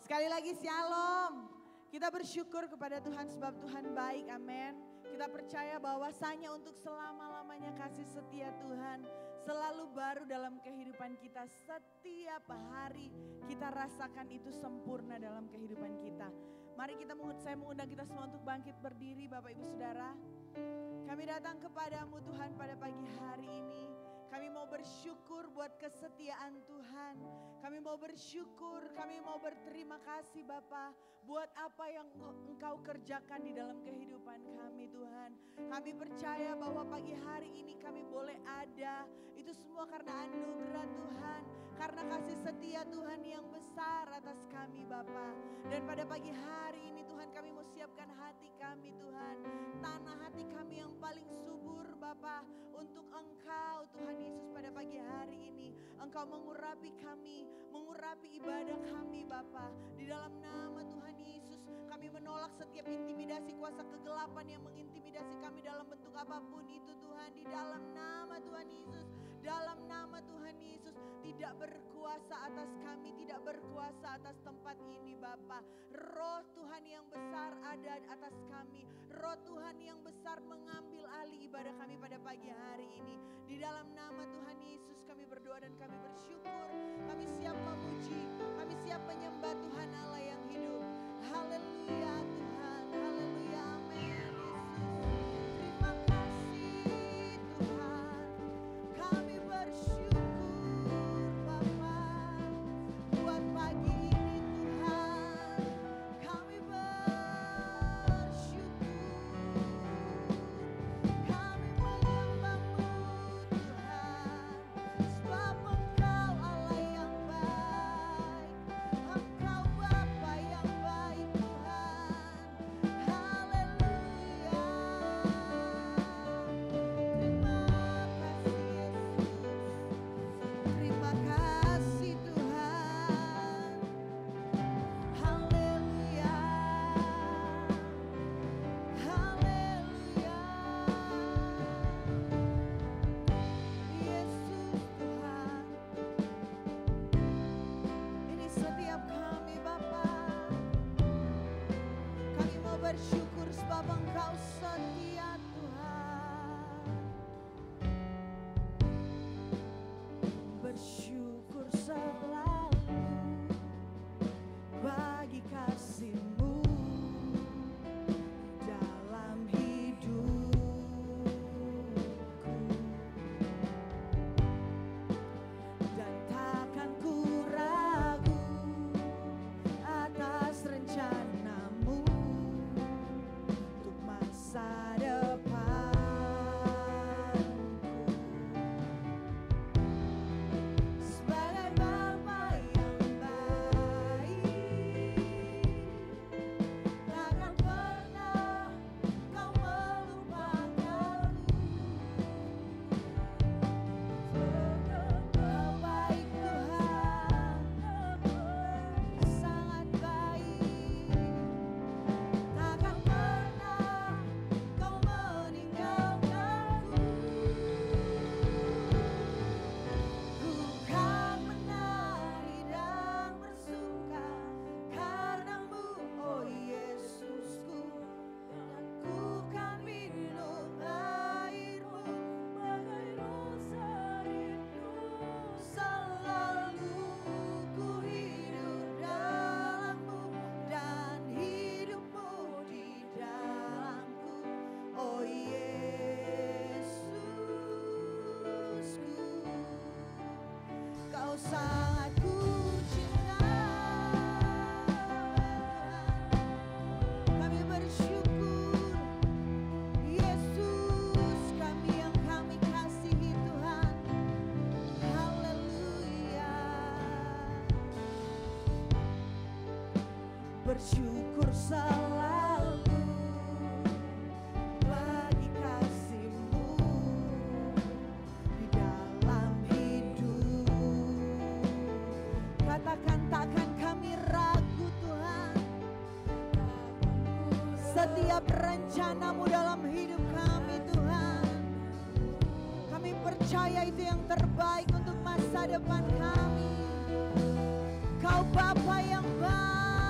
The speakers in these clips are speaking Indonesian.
Sekali lagi shalom. Kita bersyukur kepada Tuhan sebab Tuhan baik, amin. Kita percaya bahwasanya untuk selama-lamanya kasih setia Tuhan selalu baru dalam kehidupan kita. Setiap hari kita rasakan itu sempurna dalam kehidupan kita. Mari saya mengundang kita semua untuk bangkit berdiri, Bapak Ibu Saudara. Kami datang kepadamu Tuhan pada pagi hari ini. Kami mau bersyukur buat kesetiaan Tuhan. Kami mau bersyukur, kami mau berterima kasih Bapa buat apa yang Engkau kerjakan di dalam kehidupan kami Tuhan. Kami percaya bahwa pagi hari ini kami boleh ada. Itu semua karena anugerah Tuhan. Karena kasih setia Tuhan yang besar atas kami Bapa. Dan pada pagi hari ini Tuhan kami mau siapkan hati kami Tuhan. Tanah hati kami yang paling subur Bapa untuk Engkau Tuhan Yesus pada pagi hari ini. Engkau mengurapi kami, mengurapi ibadah kami Bapa. Di dalam nama Tuhan Yesus kami menolak setiap intimidasi kuasa kegelapan yang mengintimidasi kami dalam bentuk apapun itu Tuhan. Di dalam nama Tuhan Yesus, dalam nama Tuhan Yesus tidak berkuasa atas kami, tidak berkuasa atas tempat ini Bapa. Roh Tuhan yang besar ada atas kami. Roh Tuhan yang besar mengambil alih ibadah kami pada pagi hari ini. Di dalam nama Tuhan Yesus kami berdoa dan kami bersyukur. Kami siap memuji, kami siap menyembah Tuhan Allah yang hidup. Haleluya Tuhan, haleluya amin Yesus. Terima kasih Tuhan. Kami bersyukur Bapa buat pagi ini Tuhan. Kami bersyukur. Kami menyembah-Mu Tuhan. Sebab Engkau Allah yang baik. Engkau Bapa yang baik Tuhan. Haleluya. Terima kasih Yesus. Terima kasih Tuhan. Haleluya. Haleluya. Yesus Tuhan. Ini setiap kami Bapa. Kami mau bersyukur sebab Engkau setia Tuhan. Bersyukur selalu bagi kasih-Mu dalam hidupku. Dan takkan ku ragu atas rencana-Mu untuk masa depanku. Sebagai Bapa yang baik, takkan pernah Kau melupakanku. Kau baik Tuhan, sangat baik. Takkan pernah Kau meninggalkanku. Ku kan menari dan bersuka karena-Mu, oh Yesusku. Dan ku kan minum air-Mu bagai rasa rindu. Selalu ku hidup dalam-Mu dan hidup-Mu di dalamku, oh Yesusku. Kau sangat ku cinta Tuhan. Kami bersyukur Yesus, kami yang kami kasihi Tuhan. Haleluya. Bersyukur selalu bagi kasih-Mu di dalam hidup. Katakan takkan kami ragu Tuhan. Setiap rencana-Mu dalam hidup kami Tuhan. Kami percaya itu yang terbaik untuk masa depan kami. Kau Bapa yang baik.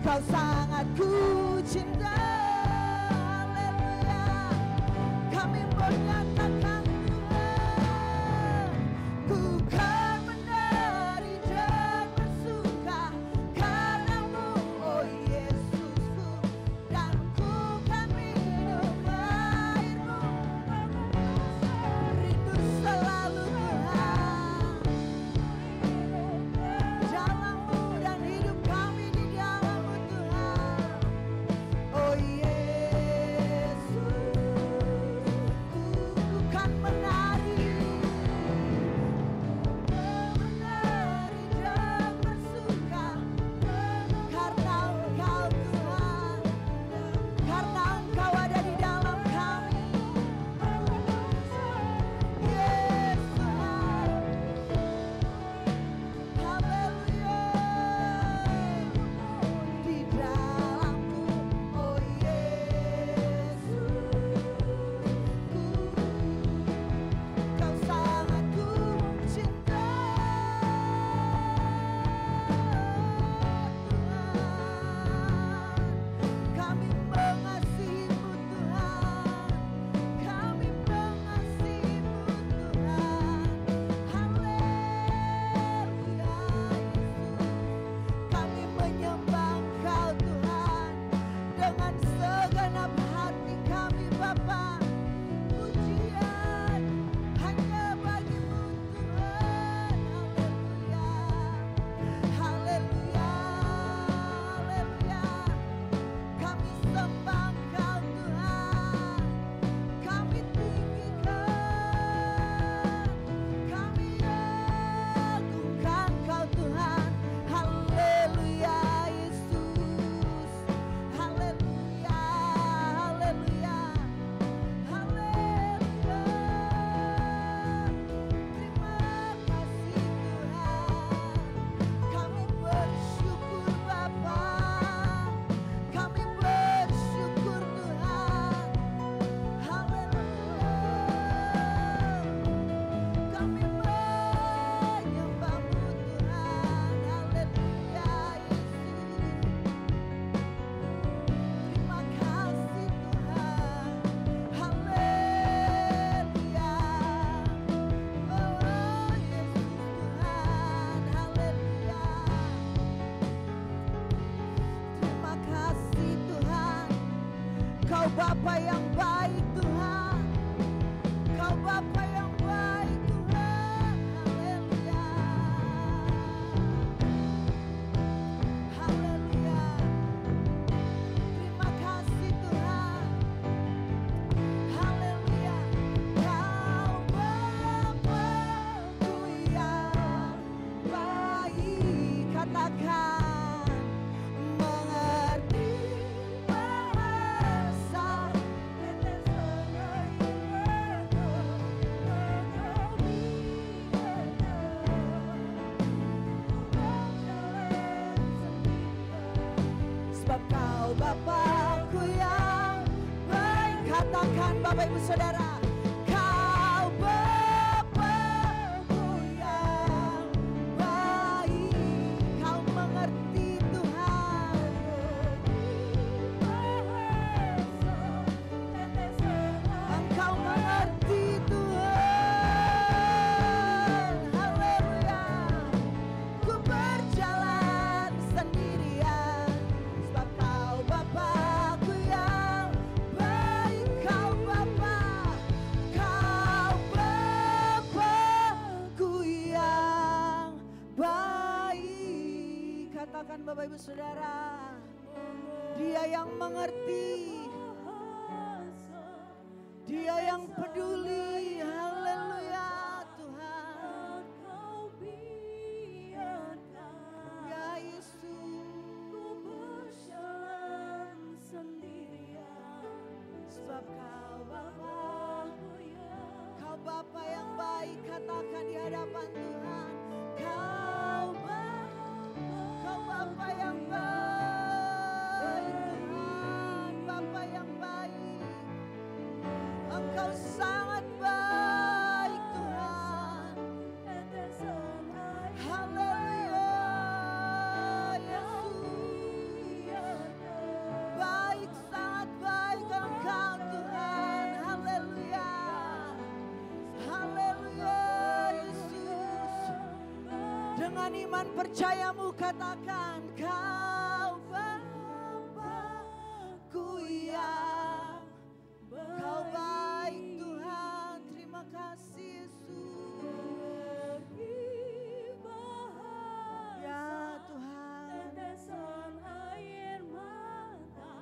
Kau sangat ku cinta. Haleluya. Kami menyatakan Tuhan, ku kan menari dan bersuka karena-Mu, oh Yesusku, dan ku kan minum air-Mu. Rindu selalu Tuhan dalam-Mu, dan hidup kami di dalam-Mu Tuhan. Oh Yesus, ku kan menari dan bersuka karena Engkau Tuhan, karena Engkau ada di dalam kami. Yes Tuhan, haleluya. Di dalam-Mu, oh Yesus, Kau sangat ku cinta. Tuhan, kami mengasihi-Mu Tuhan, kami mengasihi-Mu Tuhan. Haleluya Yesus, kami menyembah Engkau Tuhan dengan segenap hati kami Bapa. Pujian hanya bagi-Mu Tuhan. Haleluya, haleluya, kami sembah Engkau Tuhan, kami tinggikan, kami agungkan Engkau Tuhan. Haleluya Yesus, haleluya, haleluya, haleluya. Terima kasih Tuhan, kami bersyukur Bapa, kami bersyukur Tuhan. Haleluya, kami menyembah-Mu Tuhan. Haleluya Yesus, terima kasih Tuhan. Haleluya, oh Yesus Tuhan. Haleluya, terima kasih Tuhan. Kau Bapa yang baik Tuhan, Kau Bapa yang baik Tuhan. Haleluya, haleluya, terima kasih Tuhan. Haleluya, Kau Bapa-Ku yang baik, katakan mengerti bahasa sebab Kau Bapa-Ku yang baik. Katakan Bapak Ibu Saudara, Kau Bapa-Ku yang baik. Kau mengerti Tuhan, Engkau mengerti Tuhan. Haleluya, ku berjalan sendirian sebab Kau Bapa-Ku yang baik. Kau Bapa, Kau Bapa-Ku yang baik. Katakan Bapak Ibu Saudara, Dia yang mengerti, Dia yang peduli. Haleluya Tuhan, ya Yesus, sebab Kau Bapa, Kau Bapa yang baik. Katakan di hadapan Tuhan, Kau Bapa yang baik Tuhan, Bapa yang baik. Engkau sangat baik Tuhan. Haleluya Yesus, dengan iman percayamu katakan, Kau Bapa-Ku yang Kau baik Tuhan. Terima kasih Yesus. Ya Tuhan. Tetesan air mata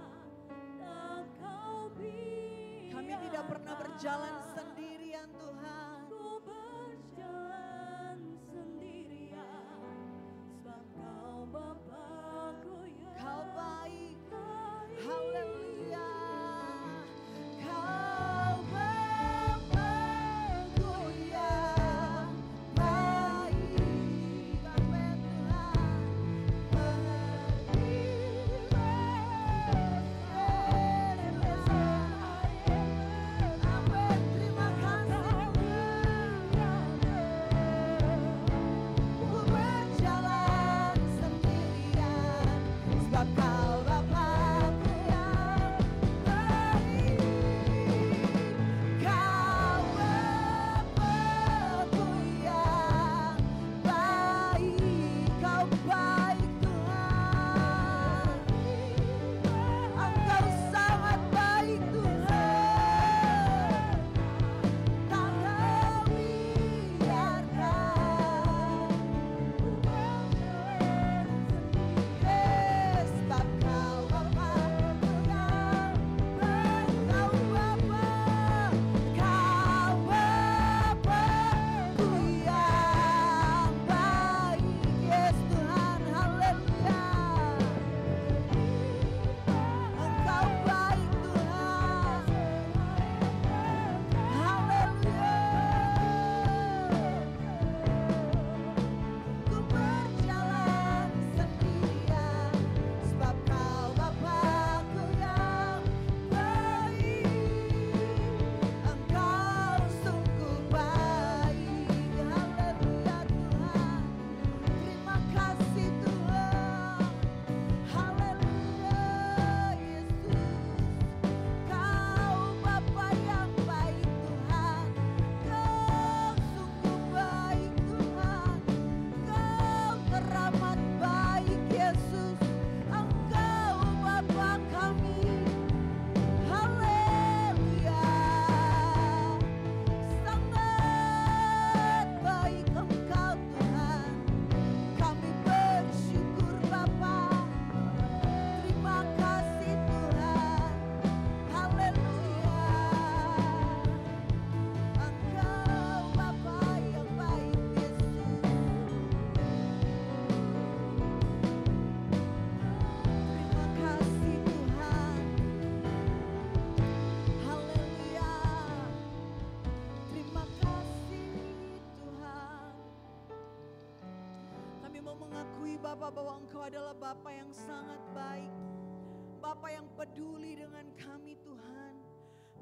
dan Kau biarkan Kami tidak pernah berjalan sendirian Tuhan. ku berjalan sendirian, sebab Kau Bapa-Ku yang Kau baik. baik. Haleluya. Kau Bapa-Ku yang baik. Amin Tuhan. Amin. Terima kasih ku berjalan sendirian, sebab Kau Bapa-Ku yang baik. Kau Bapa-Ku yang baik. Kau baik Tuhan. Engkau sangat baik Tuhan. Tak Kau biarkan sebab Kau Bapa-Ku yang baik. Kau Bapa, Kau Bapa-Ku yang baik. Yes Tuhan, haleluya. Engkau baik Tuhan. Haleluya. Ku berjalan sendirian, sebab Kau Bapa-Ku yang baik. Engkau sungguh baik. Haleluya Tuhan. Terima kasih Tuhan. Haleluya Yesus. Kau Bapa yang baik Tuhan. Kau sungguh baik Tuhan. Kau teramat baik Yesus. Engkau Bapa kami. Haleluya. Sangat baik Engkau Tuhan. Kami bersyukur Bapa. Terima kasih Tuhan. Haleluya. Engkau Bapa yang baik Yesus. Terima kasih Tuhan. Haleluya. Terima kasih Tuhan. Kami mau mengakui Bapa bahwa Engkau adalah Bapa yang sangat baik. Bapa yang peduli dengan kami Tuhan.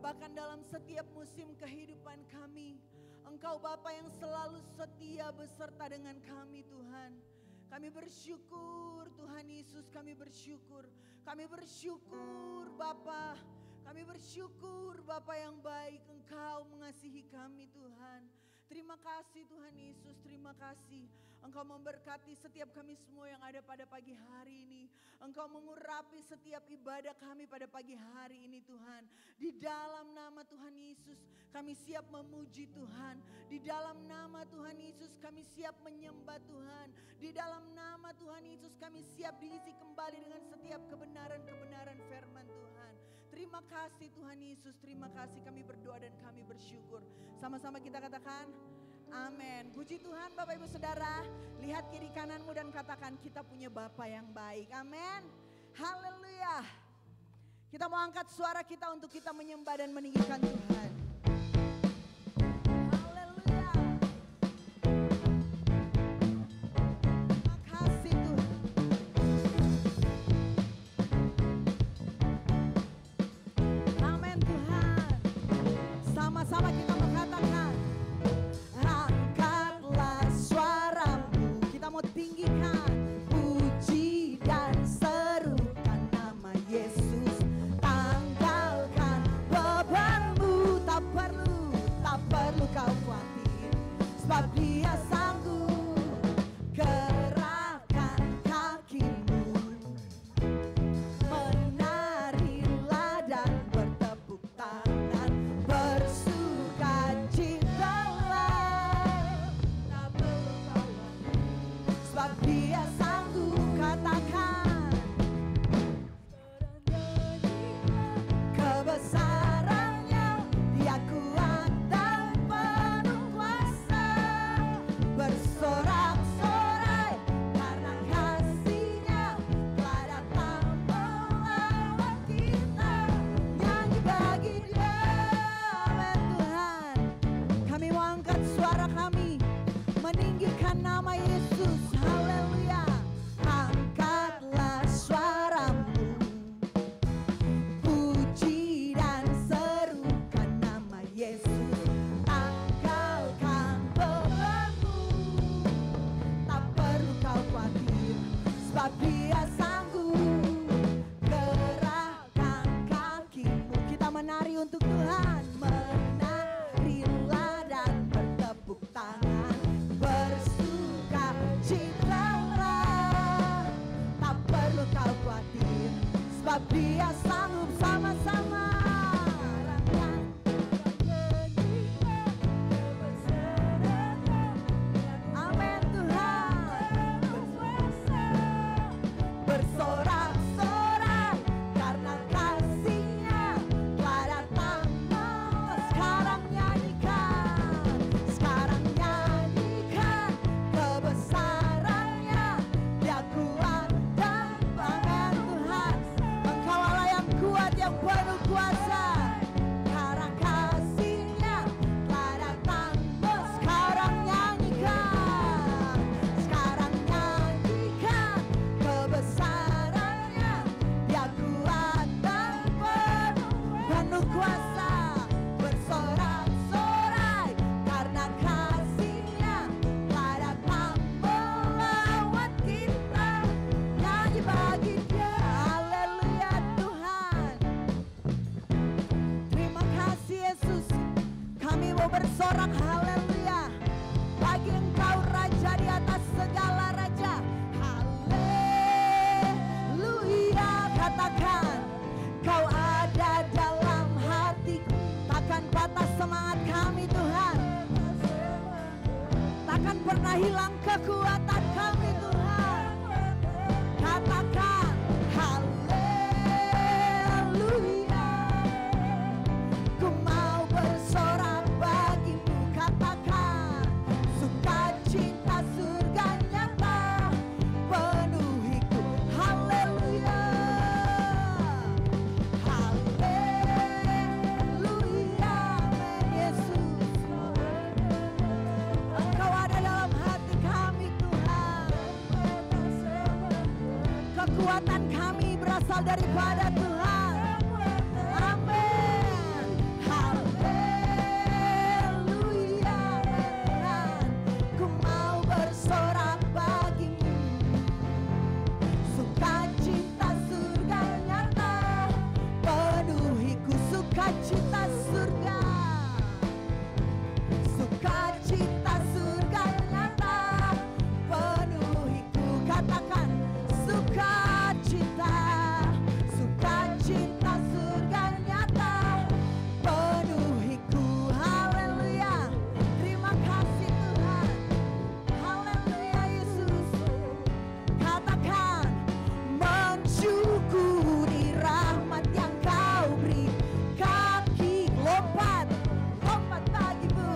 Bahkan dalam setiap musim kehidupan kami, Engkau Bapa yang selalu setia beserta dengan kami Tuhan. Kami bersyukur Tuhan Yesus, kami bersyukur. Kami bersyukur Bapa. Kami bersyukur Bapa yang baik, Engkau mengasihi kami Tuhan. Terima kasih Tuhan Yesus, terima kasih. Engkau memberkati setiap kami semua yang ada pada pagi hari ini. Engkau mengurapi setiap ibadah kami pada pagi hari ini Tuhan. Di dalam nama Tuhan Yesus kami siap memuji Tuhan. Di dalam nama Tuhan Yesus kami siap menyembah Tuhan. Di dalam nama Tuhan Yesus kami siap diisi kembali dengan setiap kebenaran-kebenaran firman Tuhan. Terima kasih Tuhan Yesus, terima kasih, kami berdoa dan kami bersyukur. Sama-sama kita katakan amin. Puji Tuhan Bapak Ibu Saudara. Lihat kiri kananmu dan katakan kita punya Bapa yang baik. Amin. Haleluya. Kita mau angkat suara kita untuk kita menyembah dan meninggikan Tuhan. Haleluya. Terima kasih Tuhan. Amin Tuhan. Sama-sama kita mengatakan, angkatlah suaramu. Kita mau tinggikan puji dan serukan nama Yesus. Tanggalkan bebanmu, tak sebab Dia sanggup sama-sama. Amin Tuhan. Bersorak-sorak karena kasih-Nya telah datang. Sekarang nyanyikan kebesaran-Nya. Dia kuat dan pangan Tuhan. Engkau Allah yang kuat, yang penuh kuasa. Karena kasih-Nya telah datang. Sekarang nyanyikan kebesaran-Nya. Dia kuat dan penuh kuasa. Bersorak-sorai karena kasih-Nya telah datang melawat kita. Nyanyi bagi Dia, haleluya Tuhan. Terima kasih Yesus. Kami mau bersorak haleluya bagi Engkau Raja di atas segala raja. Haleluya, katakan Kau ada dalam hatiku. Takkan patah semangat kami Tuhan. Takkan pernah hilang kekuatan kami Tuhan. Katakan haleluya. Ku mau bersorak bagimu. Katakan sukacita surga nyata penuhiku. Haleluya. Haleluya. Amin Yesus. Engkau ada dalam hati kami Tuhan. Kekuatan kami berasal daripada Tuhan. Amin. Haleluya Tuhan. Ku mau bersorak bagimu. Sukacita surga nyata penuhiku. Sukacita surga. Sukacita surga nyata penuhiku. Katakan sukacita. Sukacita surga nyata penuhiku. Haleluya. Terima kasih Tuhan. Haleluya Yesus. Katakan mensyukuri rahmat yang Kau beri. Kaki lompat bagimu.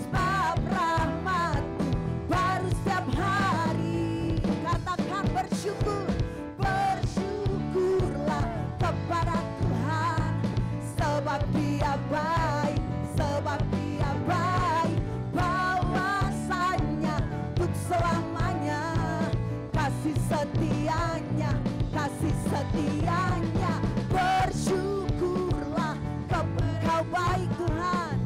Sebab rahmat-Mu baru setiap hari. Katakan bersyukur. Bersyukurlah kepada Tuhan. Sebab Dia baik. Sebab Dia baik. Bahwasanya untuk selamanya. Kasih setianya. Kasih setianya. Bersyukurlah Engkau baik Tuhan.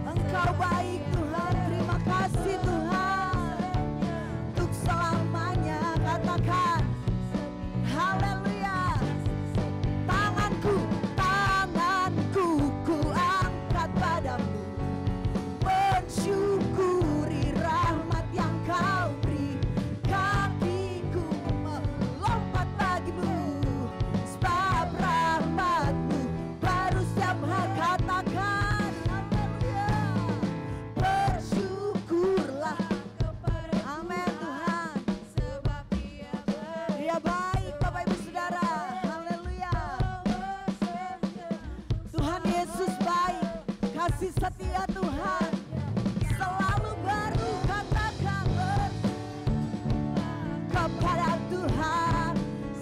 Engkau baik Tuhan. Terima kasih Tuhan. Untuk selamanya. Katakan haleluya. Tanganku ku angkat padamu. Mensyukuri rahmat yang Kau beri. Kakiku melompat bagimu. Sebab rahmat-Mu baru setiap hari. Katakan haleluya. Bersyukurlah. Amin Tuhan. Dia baik Bapak Ibu Saudara. Haleluya. Tuhan Yesus baik. Kasih setia Tuhan selalu baru. Katakan kepada Tuhan.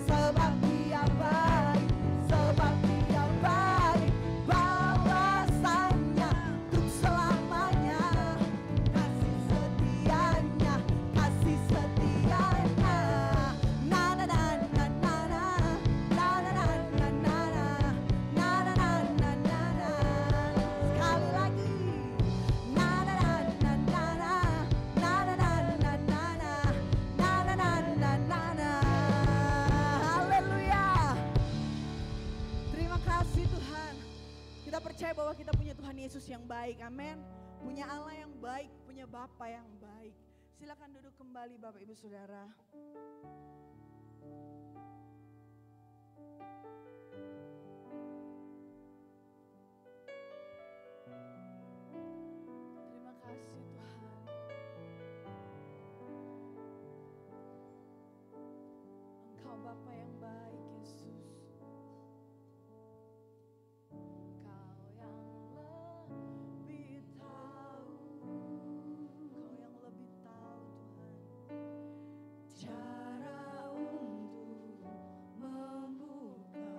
Sebab Dia baik. Sebab Dia baik. Bahwasanya untuk selamanya. Kasih setianya. Kasih setianya. Na na na na na na. Na na na na na na. Na na na na na na. Sekali lagi. Na na na na na na. Na na na na na na. Na na na na na na. Haleluya. Terima kasih Tuhan. Kita percaya bahwa kita punya Tuhan Yesus yang baik. Amin. Punya Allah yang baik, punya Bapa yang baik. Silakan duduk kembali Bapak Ibu Saudara. Bapa yang baik, Yesus. Engkau yang lebih tahu, Engkau yang lebih tahu Tuhan, cara untuk membuka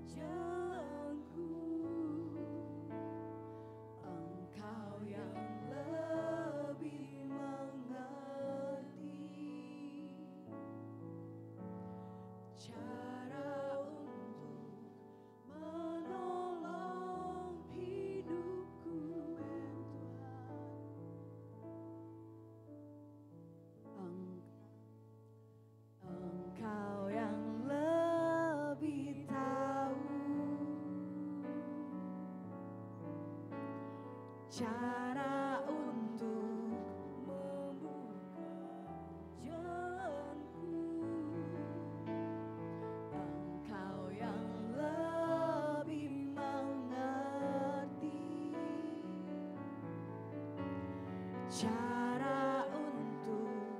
jalanku. Engkau yang lebih mengerti cara untuk menolong hidupku, Tuhan. Engkau yang lebih tahu cara untuk membuka jalanku. Engkau yang lebih mengerti cara untuk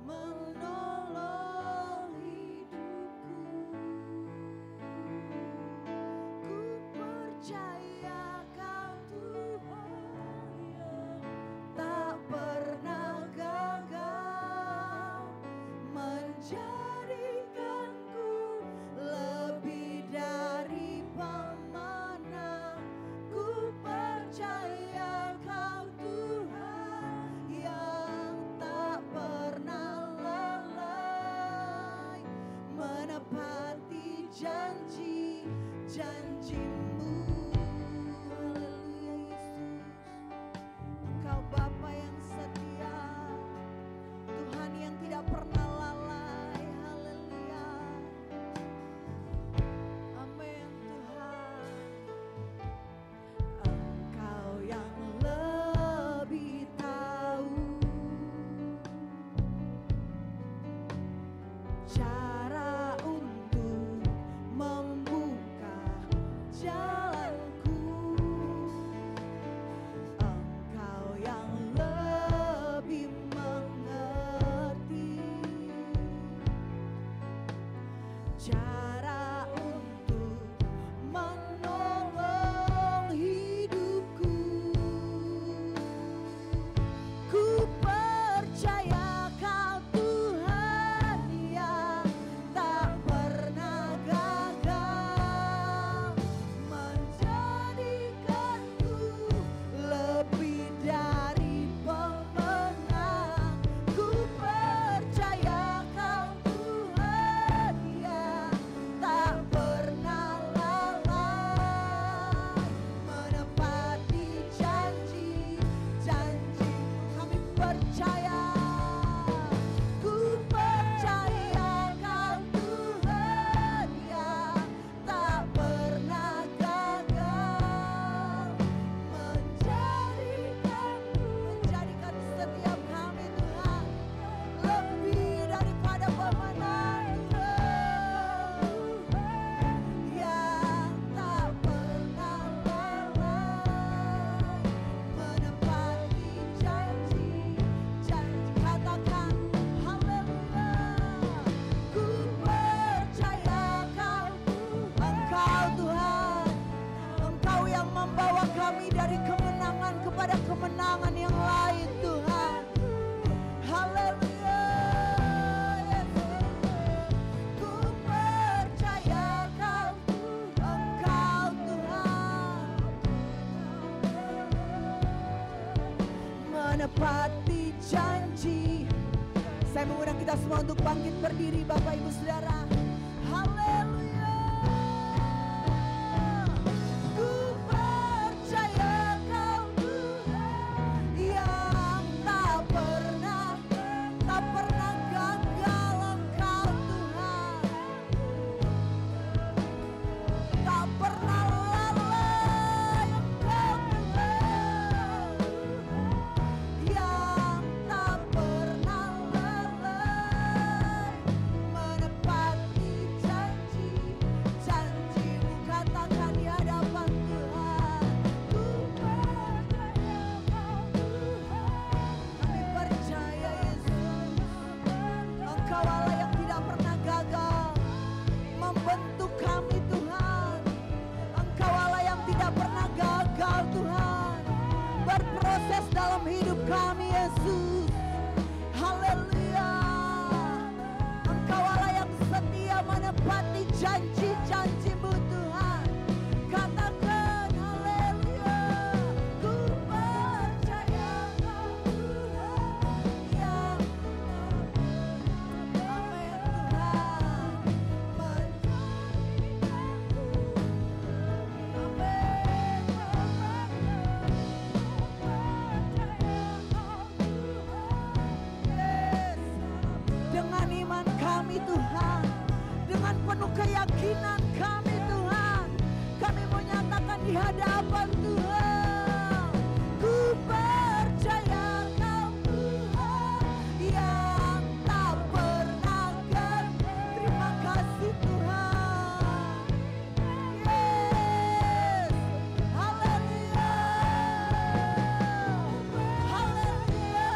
menolong hidupku. Ku percaya Kau Tuhan yang tak pernah gagal menjadikanku lebih dari pemenang. Ku percaya Kau Tuhan yang tak pernah lalai menepati janji-janjimu. Haleluya Yesus, Engkau Bapa yang setia, Tuhan yang tidak pernah lalai. Haleluya, amin Tuhan. Engkau yang lebih tahu cara untuk membuka jalanku. Engkau yang lebih mengerti cara untuk menolong hidupku. Ku percaya Kau Tuhan yang tak pernah gagal menjadikanku lebih dari pemenang. Ku percaya Kau Tuhan yang tak pernah lalai menepati janji-janji. Kami percaya, ku percaya Kau Tuhan yang tak pernah gagal menjadikan setiap kami Tuhan lebih daripada pemenang. Yang tak pernah lalai menepati janji-janji. Katakan haleluya. Ku percaya Engkau Tuhan, Engkau yang membawa kami dari kemenangan kepada kemenangan yang lain Tuhan. Haleluya Yesus. Ku percaya Engkau Tuhan menepati janji. Saya mengundang kita semua untuk bangkit berdiri, Bapak Ibu Saudara. Haleluya. Ku percaya Kau Tuhan yang tak pernah gagal. Engkau Tuhan tak pernah lalai. Engkau Tuhan yang tak pernah lalai menepati janji-janji-Mu Tuhan. Katakan haleluya. Ku percaya Kau Tuhan yang amin Tuhan. Yes. Dengan iman kami Tuhan, dengan penuh keyakinan kami Tuhan, kami mau nyatakan di hadapan Tuhan. Ku percaya Kau Tuhan yang tak pernah ganti. Terima kasih Tuhan. Yes. Haleluya. Haleluya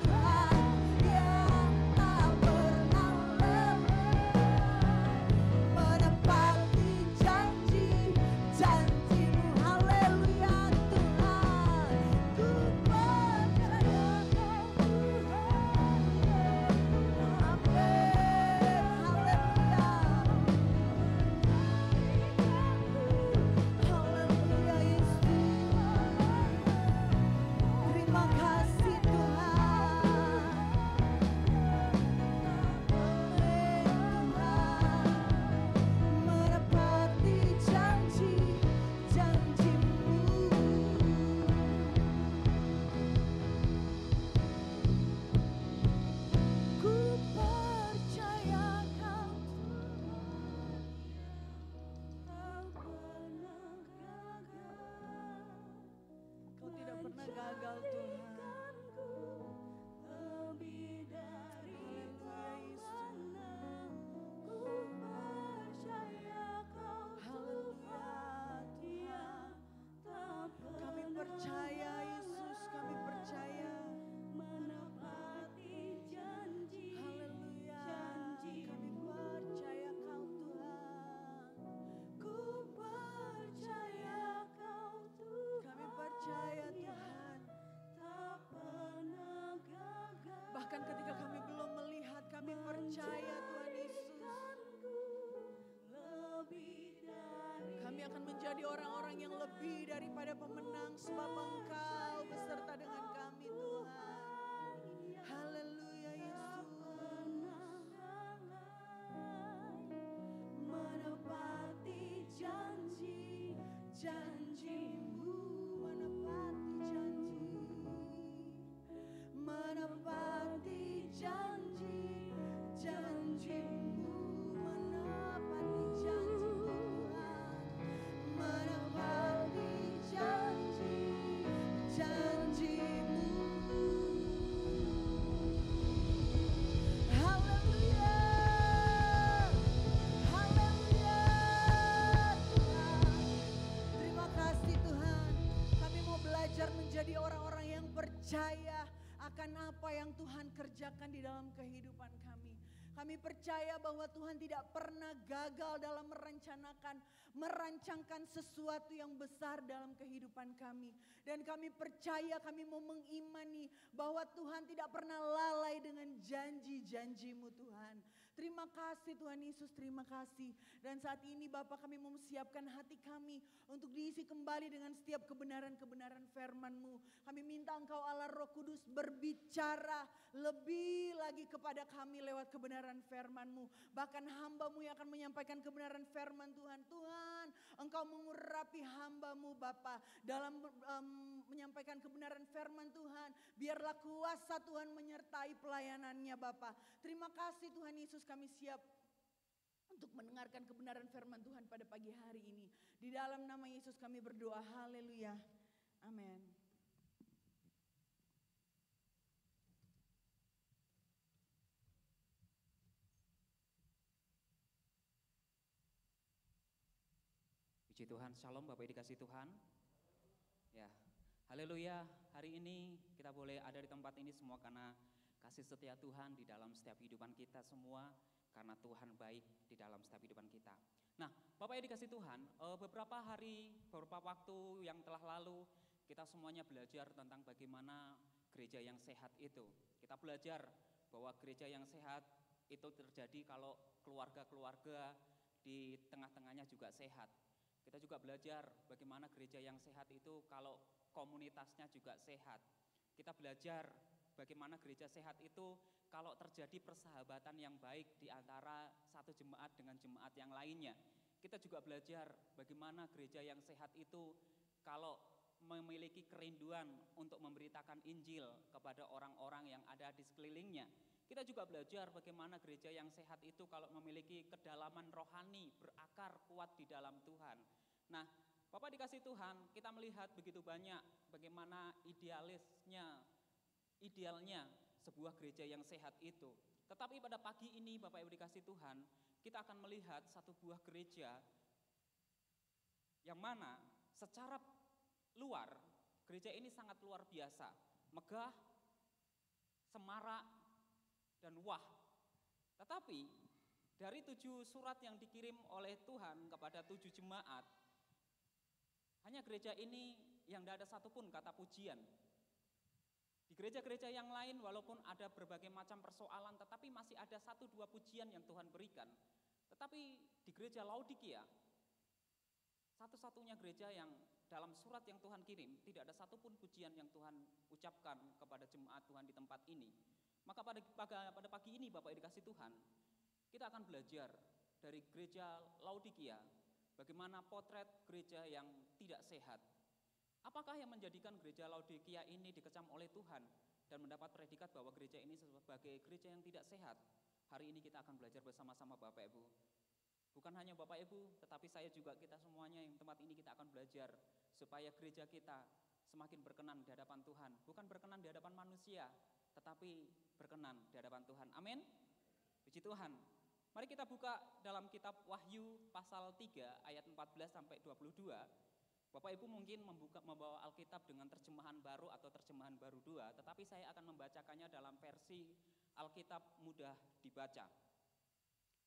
Tuhan yang tak pernah menepati janji-janji-Mu. Haleluya Tuhan. Ku percaya Kau Tuhan. Amin. Haleluya. Haleluya Yesus. Terima kasih Tuhan. Amin Tuhan. Menepati janji-janji-Mu. Ku percaya Kau Kau tidak pernah gagal Tuhan. lebih dari Haleluya Yesus. ku percaya Kau Haleluya Tuhan. Kami percaya Yesus, kami percaya. menepati janji Haleluya. Kami percaya Kau Tuhan. ku percaya Kau Tuhan Kami percaya Tuhan. tak pernah gagal Bahkan ketika kami belum melihat, kami percaya Tuhan Yesus. lebih dari Kami akan menjadi orang-orang yang lebih daripada pemenang sebab Engkau beserta dengan kami Tuhan. Haleluya Yesus. menepati janji-janji-Mu Menepati janji. Menepati janji-janji-Mu. Menepati janji Tuhan. Menepati janji-janji-Mu. Haleluya. Haleluya Tuhan. Terima kasih Tuhan. Kami mau belajar menjadi orang-orang yang percaya akan apa yang Tuhan kerjakan di dalam kehidupan kami. Kami percaya bahwa Tuhan tidak pernah gagal dalam merancangkan sesuatu yang besar dalam kehidupan kami. Dan kami percaya, kami mau mengimani bahwa Tuhan tidak pernah lalai dengan janji-janji-Mu Tuhan. Terima kasih Tuhan Yesus, terima kasih. Dan saat ini Bapak, kami mau siapkan hati kami untuk diisi kembali dengan setiap kebenaran-kebenaran firman-Mu. Kami minta Engkau Allah Roh Kudus berbicara lebih lagi kepada kami lewat kebenaran firman-Mu. Bahkan hamba-Mu yang akan menyampaikan kebenaran firman Tuhan. Tuhan, Engkau mengurapi hamba-Mu Bapa dalam menyampaikan kebenaran firman Tuhan. Biarlah kuasa Tuhan menyertai pelayanannya Bapa. Terima kasih Tuhan Yesus, kami siap untuk mendengarkan kebenaran firman Tuhan pada pagi hari ini. Di dalam nama Yesus kami berdoa, haleluya, amin. Puji Tuhan, shalom Bapak dikasih Tuhan. Ya, haleluya, hari ini kita boleh ada di tempat ini semua karena kasih setia Tuhan di dalam setiap kehidupan kita semua. Karena Tuhan baik di dalam setiap kehidupan kita. Nah, Bapak yang dikasih Tuhan, beberapa waktu yang telah lalu kita semuanya belajar tentang bagaimana gereja yang sehat itu. Kita belajar bahwa gereja yang sehat itu terjadi kalau keluarga-keluarga di tengah-tengahnya juga sehat. Kita juga belajar bagaimana gereja yang sehat itu kalau komunitasnya juga sehat. Kita belajar bagaimana gereja sehat itu kalau terjadi persahabatan yang baik di antara satu jemaat dengan jemaat yang lainnya. Kita juga belajar bagaimana gereja yang sehat itu kalau memiliki kerinduan untuk memberitakan Injil kepada orang-orang yang ada di sekelilingnya. Kita juga belajar bagaimana gereja yang sehat itu kalau memiliki kedalaman rohani, berakar kuat di dalam Tuhan. Nah, Bapak dikasih Tuhan, kita melihat begitu banyak bagaimana idealnya sebuah gereja yang sehat itu. Tetapi pada pagi ini Bapak Ibu dikasih Tuhan, kita akan melihat satu buah gereja yang mana secara luar, gereja ini sangat luar biasa, megah, semarak, dan wah. Tetapi dari 7 surat yang dikirim oleh Tuhan kepada 7 jemaat, hanya gereja ini yang tidak ada satupun kata pujian. Di gereja-gereja yang lain walaupun ada berbagai macam persoalan, tetapi masih ada 1-2 pujian yang Tuhan berikan. Tetapi di gereja Laodikia, satu-satunya gereja yang dalam surat yang Tuhan kirim, tidak ada satupun pujian yang Tuhan ucapkan kepada jemaat Tuhan di tempat ini. Maka pada pagi ini Bapak dikasih Tuhan, kita akan belajar dari gereja Laodikia, bagaimana potret gereja yang tidak sehat. Apakah yang menjadikan gereja Laodikia ini dikecam oleh Tuhan dan mendapat predikat bahwa gereja ini sebagai gereja yang tidak sehat? Hari ini kita akan belajar bersama-sama Bapak Ibu. Bukan hanya Bapak Ibu, tetapi saya juga, kita semuanya yang tempat ini kita akan belajar supaya gereja kita semakin berkenan di hadapan Tuhan. Bukan berkenan di hadapan manusia, tetapi berkenan di hadapan Tuhan. Amin. Puji Tuhan. Mari kita buka dalam kitab Wahyu pasal 3 ayat 14 sampai 22. Bapak Ibu mungkin membawa Alkitab dengan terjemahan baru atau terjemahan baru 2, tetapi saya akan membacakannya dalam versi Alkitab mudah dibaca.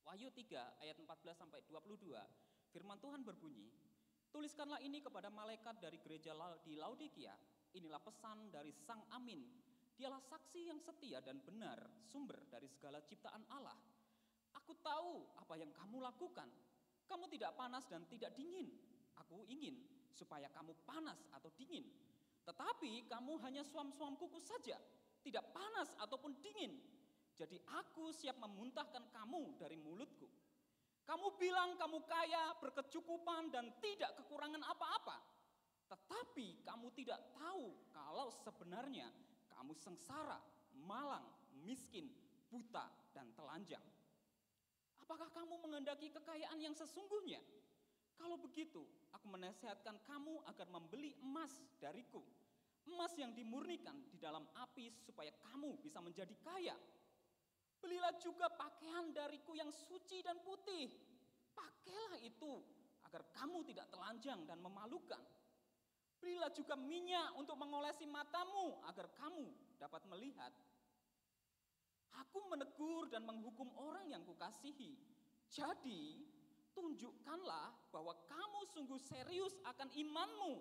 Wahyu 3 ayat 14 sampai 22, firman Tuhan berbunyi, "Tuliskanlah ini kepada malaikat dari gereja di Laodikia. Inilah pesan dari Sang Amin. Dialah saksi yang setia dan benar, sumber dari segala ciptaan Allah. Aku tahu apa yang kamu lakukan. Kamu tidak panas dan tidak dingin. Aku ingin supaya kamu panas atau dingin. Tetapi kamu hanya suam-suam kuku saja, tidak panas ataupun dingin. Jadi aku siap memuntahkan kamu dari mulutku. Kamu bilang kamu kaya, berkecukupan dan tidak kekurangan apa-apa. Tetapi kamu tidak tahu kalau sebenarnya kamu sengsara, malang, miskin, buta dan telanjang. Apakah kamu menghendaki kekayaan yang sesungguhnya? Kalau begitu, aku menasihatkan kamu agar membeli emas dariku. Emas yang dimurnikan di dalam api supaya kamu bisa menjadi kaya. Belilah juga pakaian dariku yang suci dan putih. Pakailah itu agar kamu tidak telanjang dan memalukan. Belilah juga minyak untuk mengolesi matamu agar kamu dapat melihat. Aku menegur dan menghukum orang yang kukasihi. Jadi, tunjukkanlah bahwa kamu sungguh serius akan imanmu.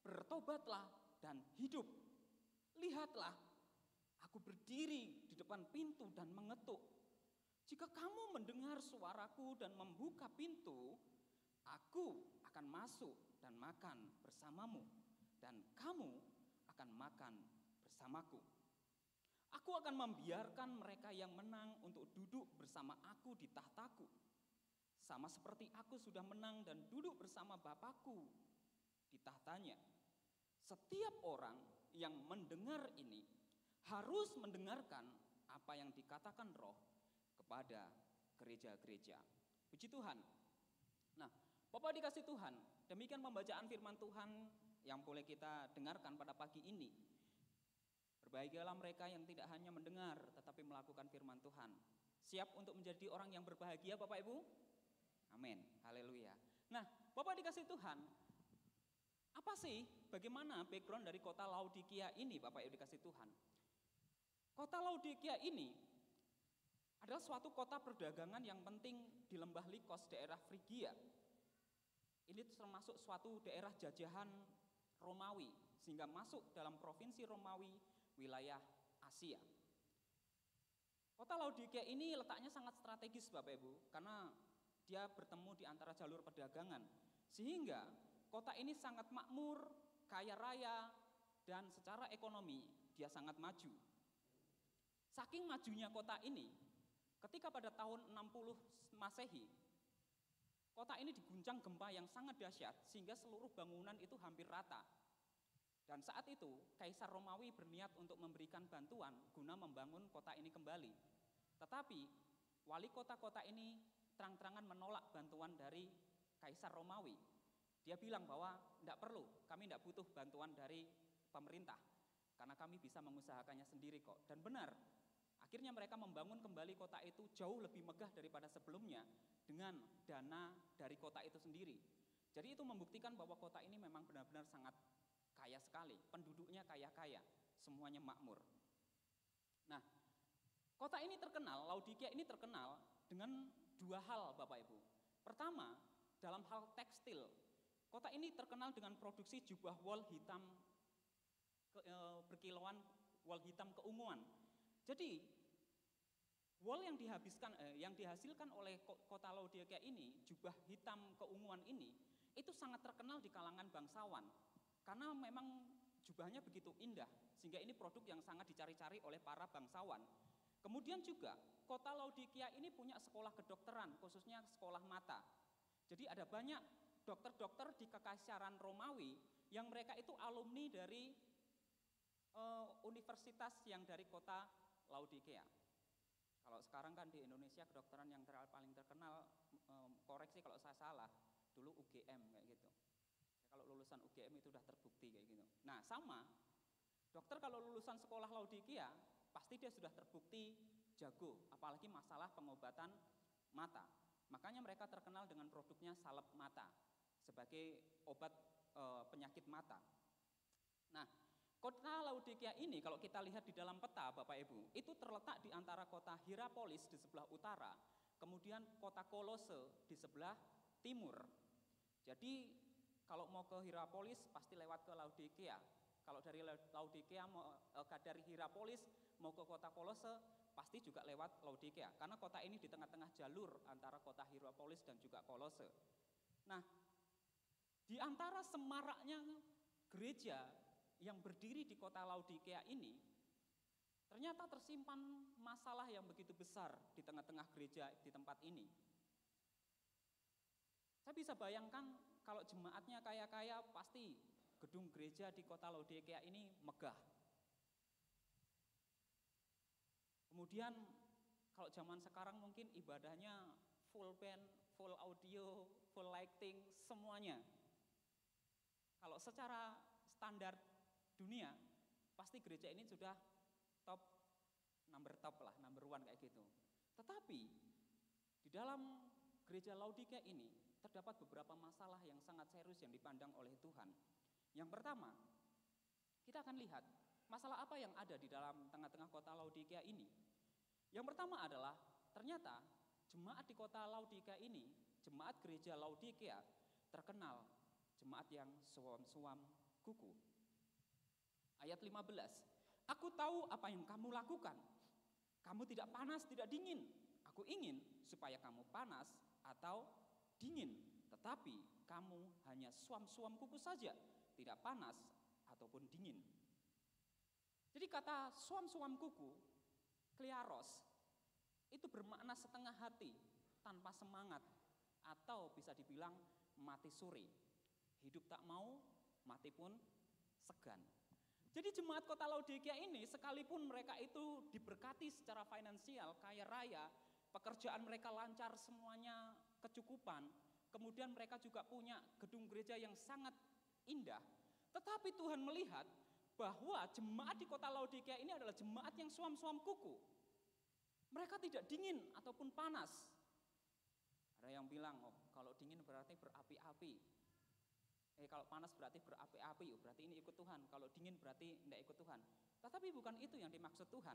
Bertobatlah dan hidup. Lihatlah, aku berdiri di depan pintu dan mengetuk. Jika kamu mendengar suaraku dan membuka pintu, aku akan masuk dan makan bersamamu, dan kamu akan makan bersamaku. Aku akan membiarkan mereka yang menang untuk duduk bersama aku di tahtaku, sama seperti aku sudah menang dan duduk bersama Bapakku di tahtanya. Setiap orang yang mendengar ini harus mendengarkan apa yang dikatakan Roh kepada gereja-gereja. Puji Tuhan. Nah, Bapak dikasih Tuhan, demikian pembacaan firman Tuhan yang boleh kita dengarkan pada pagi ini. Berbahagialah mereka yang tidak hanya mendengar tetapi melakukan firman Tuhan. Siap untuk menjadi orang yang berbahagia Bapak Ibu? Amin, haleluya. Nah, Bapak dikasih Tuhan, apa sih, bagaimana background dari kota Laodikia ini Bapak Ibu dikasih Tuhan? Kota Laodikia ini adalah suatu kota perdagangan yang penting di lembah Likos, daerah Frigia. Ini termasuk suatu daerah jajahan Romawi, sehingga masuk dalam provinsi Romawi, wilayah Asia. Kota Laodikia ini letaknya sangat strategis Bapak Ibu, karena dia bertemu di antara jalur perdagangan. Sehingga kota ini sangat makmur, kaya raya, dan secara ekonomi dia sangat maju. Saking majunya kota ini, ketika pada tahun 60 Masehi, kota ini diguncang gempa yang sangat dahsyat sehingga seluruh bangunan itu hampir rata. Dan saat itu Kaisar Romawi berniat untuk memberikan bantuan guna membangun kota ini kembali. Tetapi wali kota-kota ini terang-terangan menolak bantuan dari Kaisar Romawi. Dia bilang bahwa tidak perlu, kami tidak butuh bantuan dari pemerintah, karena kami bisa mengusahakannya sendiri kok. Dan benar, akhirnya mereka membangun kembali kota itu jauh lebih megah daripada sebelumnya dengan dana dari kota itu sendiri. Jadi itu membuktikan bahwa kota ini memang benar-benar sangat kaya sekali, penduduknya kaya-kaya, semuanya makmur. Nah, kota ini terkenal, Laodikia ini terkenal dengan dua hal Bapak Ibu. Pertama, dalam hal tekstil, kota ini terkenal dengan produksi jubah wol hitam berkilauan, wol hitam keunguan. Jadi wol yang dihasilkan oleh kota Laodikia ini, jubah hitam keunguan ini, itu sangat terkenal di kalangan bangsawan. Karena memang jubahnya begitu indah, sehingga ini produk yang sangat dicari-cari oleh para bangsawan. Kemudian juga kota Laodikia ini punya sekolah kedokteran, khususnya sekolah mata. Jadi ada banyak dokter-dokter di Kekaisaran Romawi yang mereka itu alumni dari universitas yang dari kota Laodikia. Kalau sekarang kan di Indonesia kedokteran yang paling terkenal, koreksi kalau saya salah, dulu UGM kayak gitu. Kalau lulusan UGM itu sudah terbukti kayak gitu. Nah sama, dokter kalau lulusan sekolah Laodikia, pasti dia sudah terbukti jago, apalagi masalah pengobatan mata. Makanya mereka terkenal dengan produknya salep mata, sebagai obat penyakit mata. Nah, kota Laodikia ini kalau kita lihat di dalam peta Bapak Ibu, itu terletak di antara kota Hierapolis di sebelah utara, kemudian kota Kolose di sebelah timur. Jadi kalau mau ke Hierapolis pasti lewat ke Laodikia. Kalau dari Laodikia dari Hierapolis mau ke kota Kolose pasti juga lewat Laodikia. Karena kota ini di tengah-tengah jalur antara kota Hierapolis dan juga Kolose. Nah, di antara semaraknya gereja yang berdiri di kota Laodikia ini, ternyata tersimpan masalah yang begitu besar di tengah-tengah gereja di tempat ini. Saya bisa bayangkan kalau jemaatnya kaya-kaya, pasti gedung gereja di kota Laodikia ini megah. Kemudian kalau zaman sekarang mungkin ibadahnya full band, full audio, full lighting, semuanya. Kalau secara standar dunia, pasti gereja ini sudah number one kayak gitu. Tetapi di dalam gereja Laodikia ini terdapat beberapa masalah yang sangat serius yang dipandang oleh Tuhan. Yang pertama, kita akan lihat masalah apa yang ada di dalam tengah-tengah kota Laodikia ini. Yang pertama adalah ternyata jemaat di kota Laodikia ini, jemaat gereja Laodikia terkenal jemaat yang suam-suam kuku. Ayat 15, aku tahu apa yang kamu lakukan. Kamu tidak panas, tidak dingin. Aku ingin supaya kamu panas atau dingin, tetapi kamu hanya suam-suam kuku saja, tidak panas ataupun dingin. Jadi kata suam-suam kuku, klearos, itu bermakna setengah hati, tanpa semangat, atau bisa dibilang mati suri. Hidup tak mau, mati pun segan. Jadi jemaat kota Laodikia ini sekalipun mereka itu diberkati secara finansial, kaya raya, pekerjaan mereka lancar semuanya, kecukupan, kemudian mereka juga punya gedung gereja yang sangat indah. Tetapi Tuhan melihat bahwa jemaat di kota Laodikia ini adalah jemaat yang suam-suam kuku. Mereka tidak dingin ataupun panas. Ada yang bilang, oh kalau dingin berarti berapi-api. Kalau panas berarti berapi-api, berarti ini ikut Tuhan. Kalau dingin berarti tidak ikut Tuhan. Tetapi bukan itu yang dimaksud Tuhan.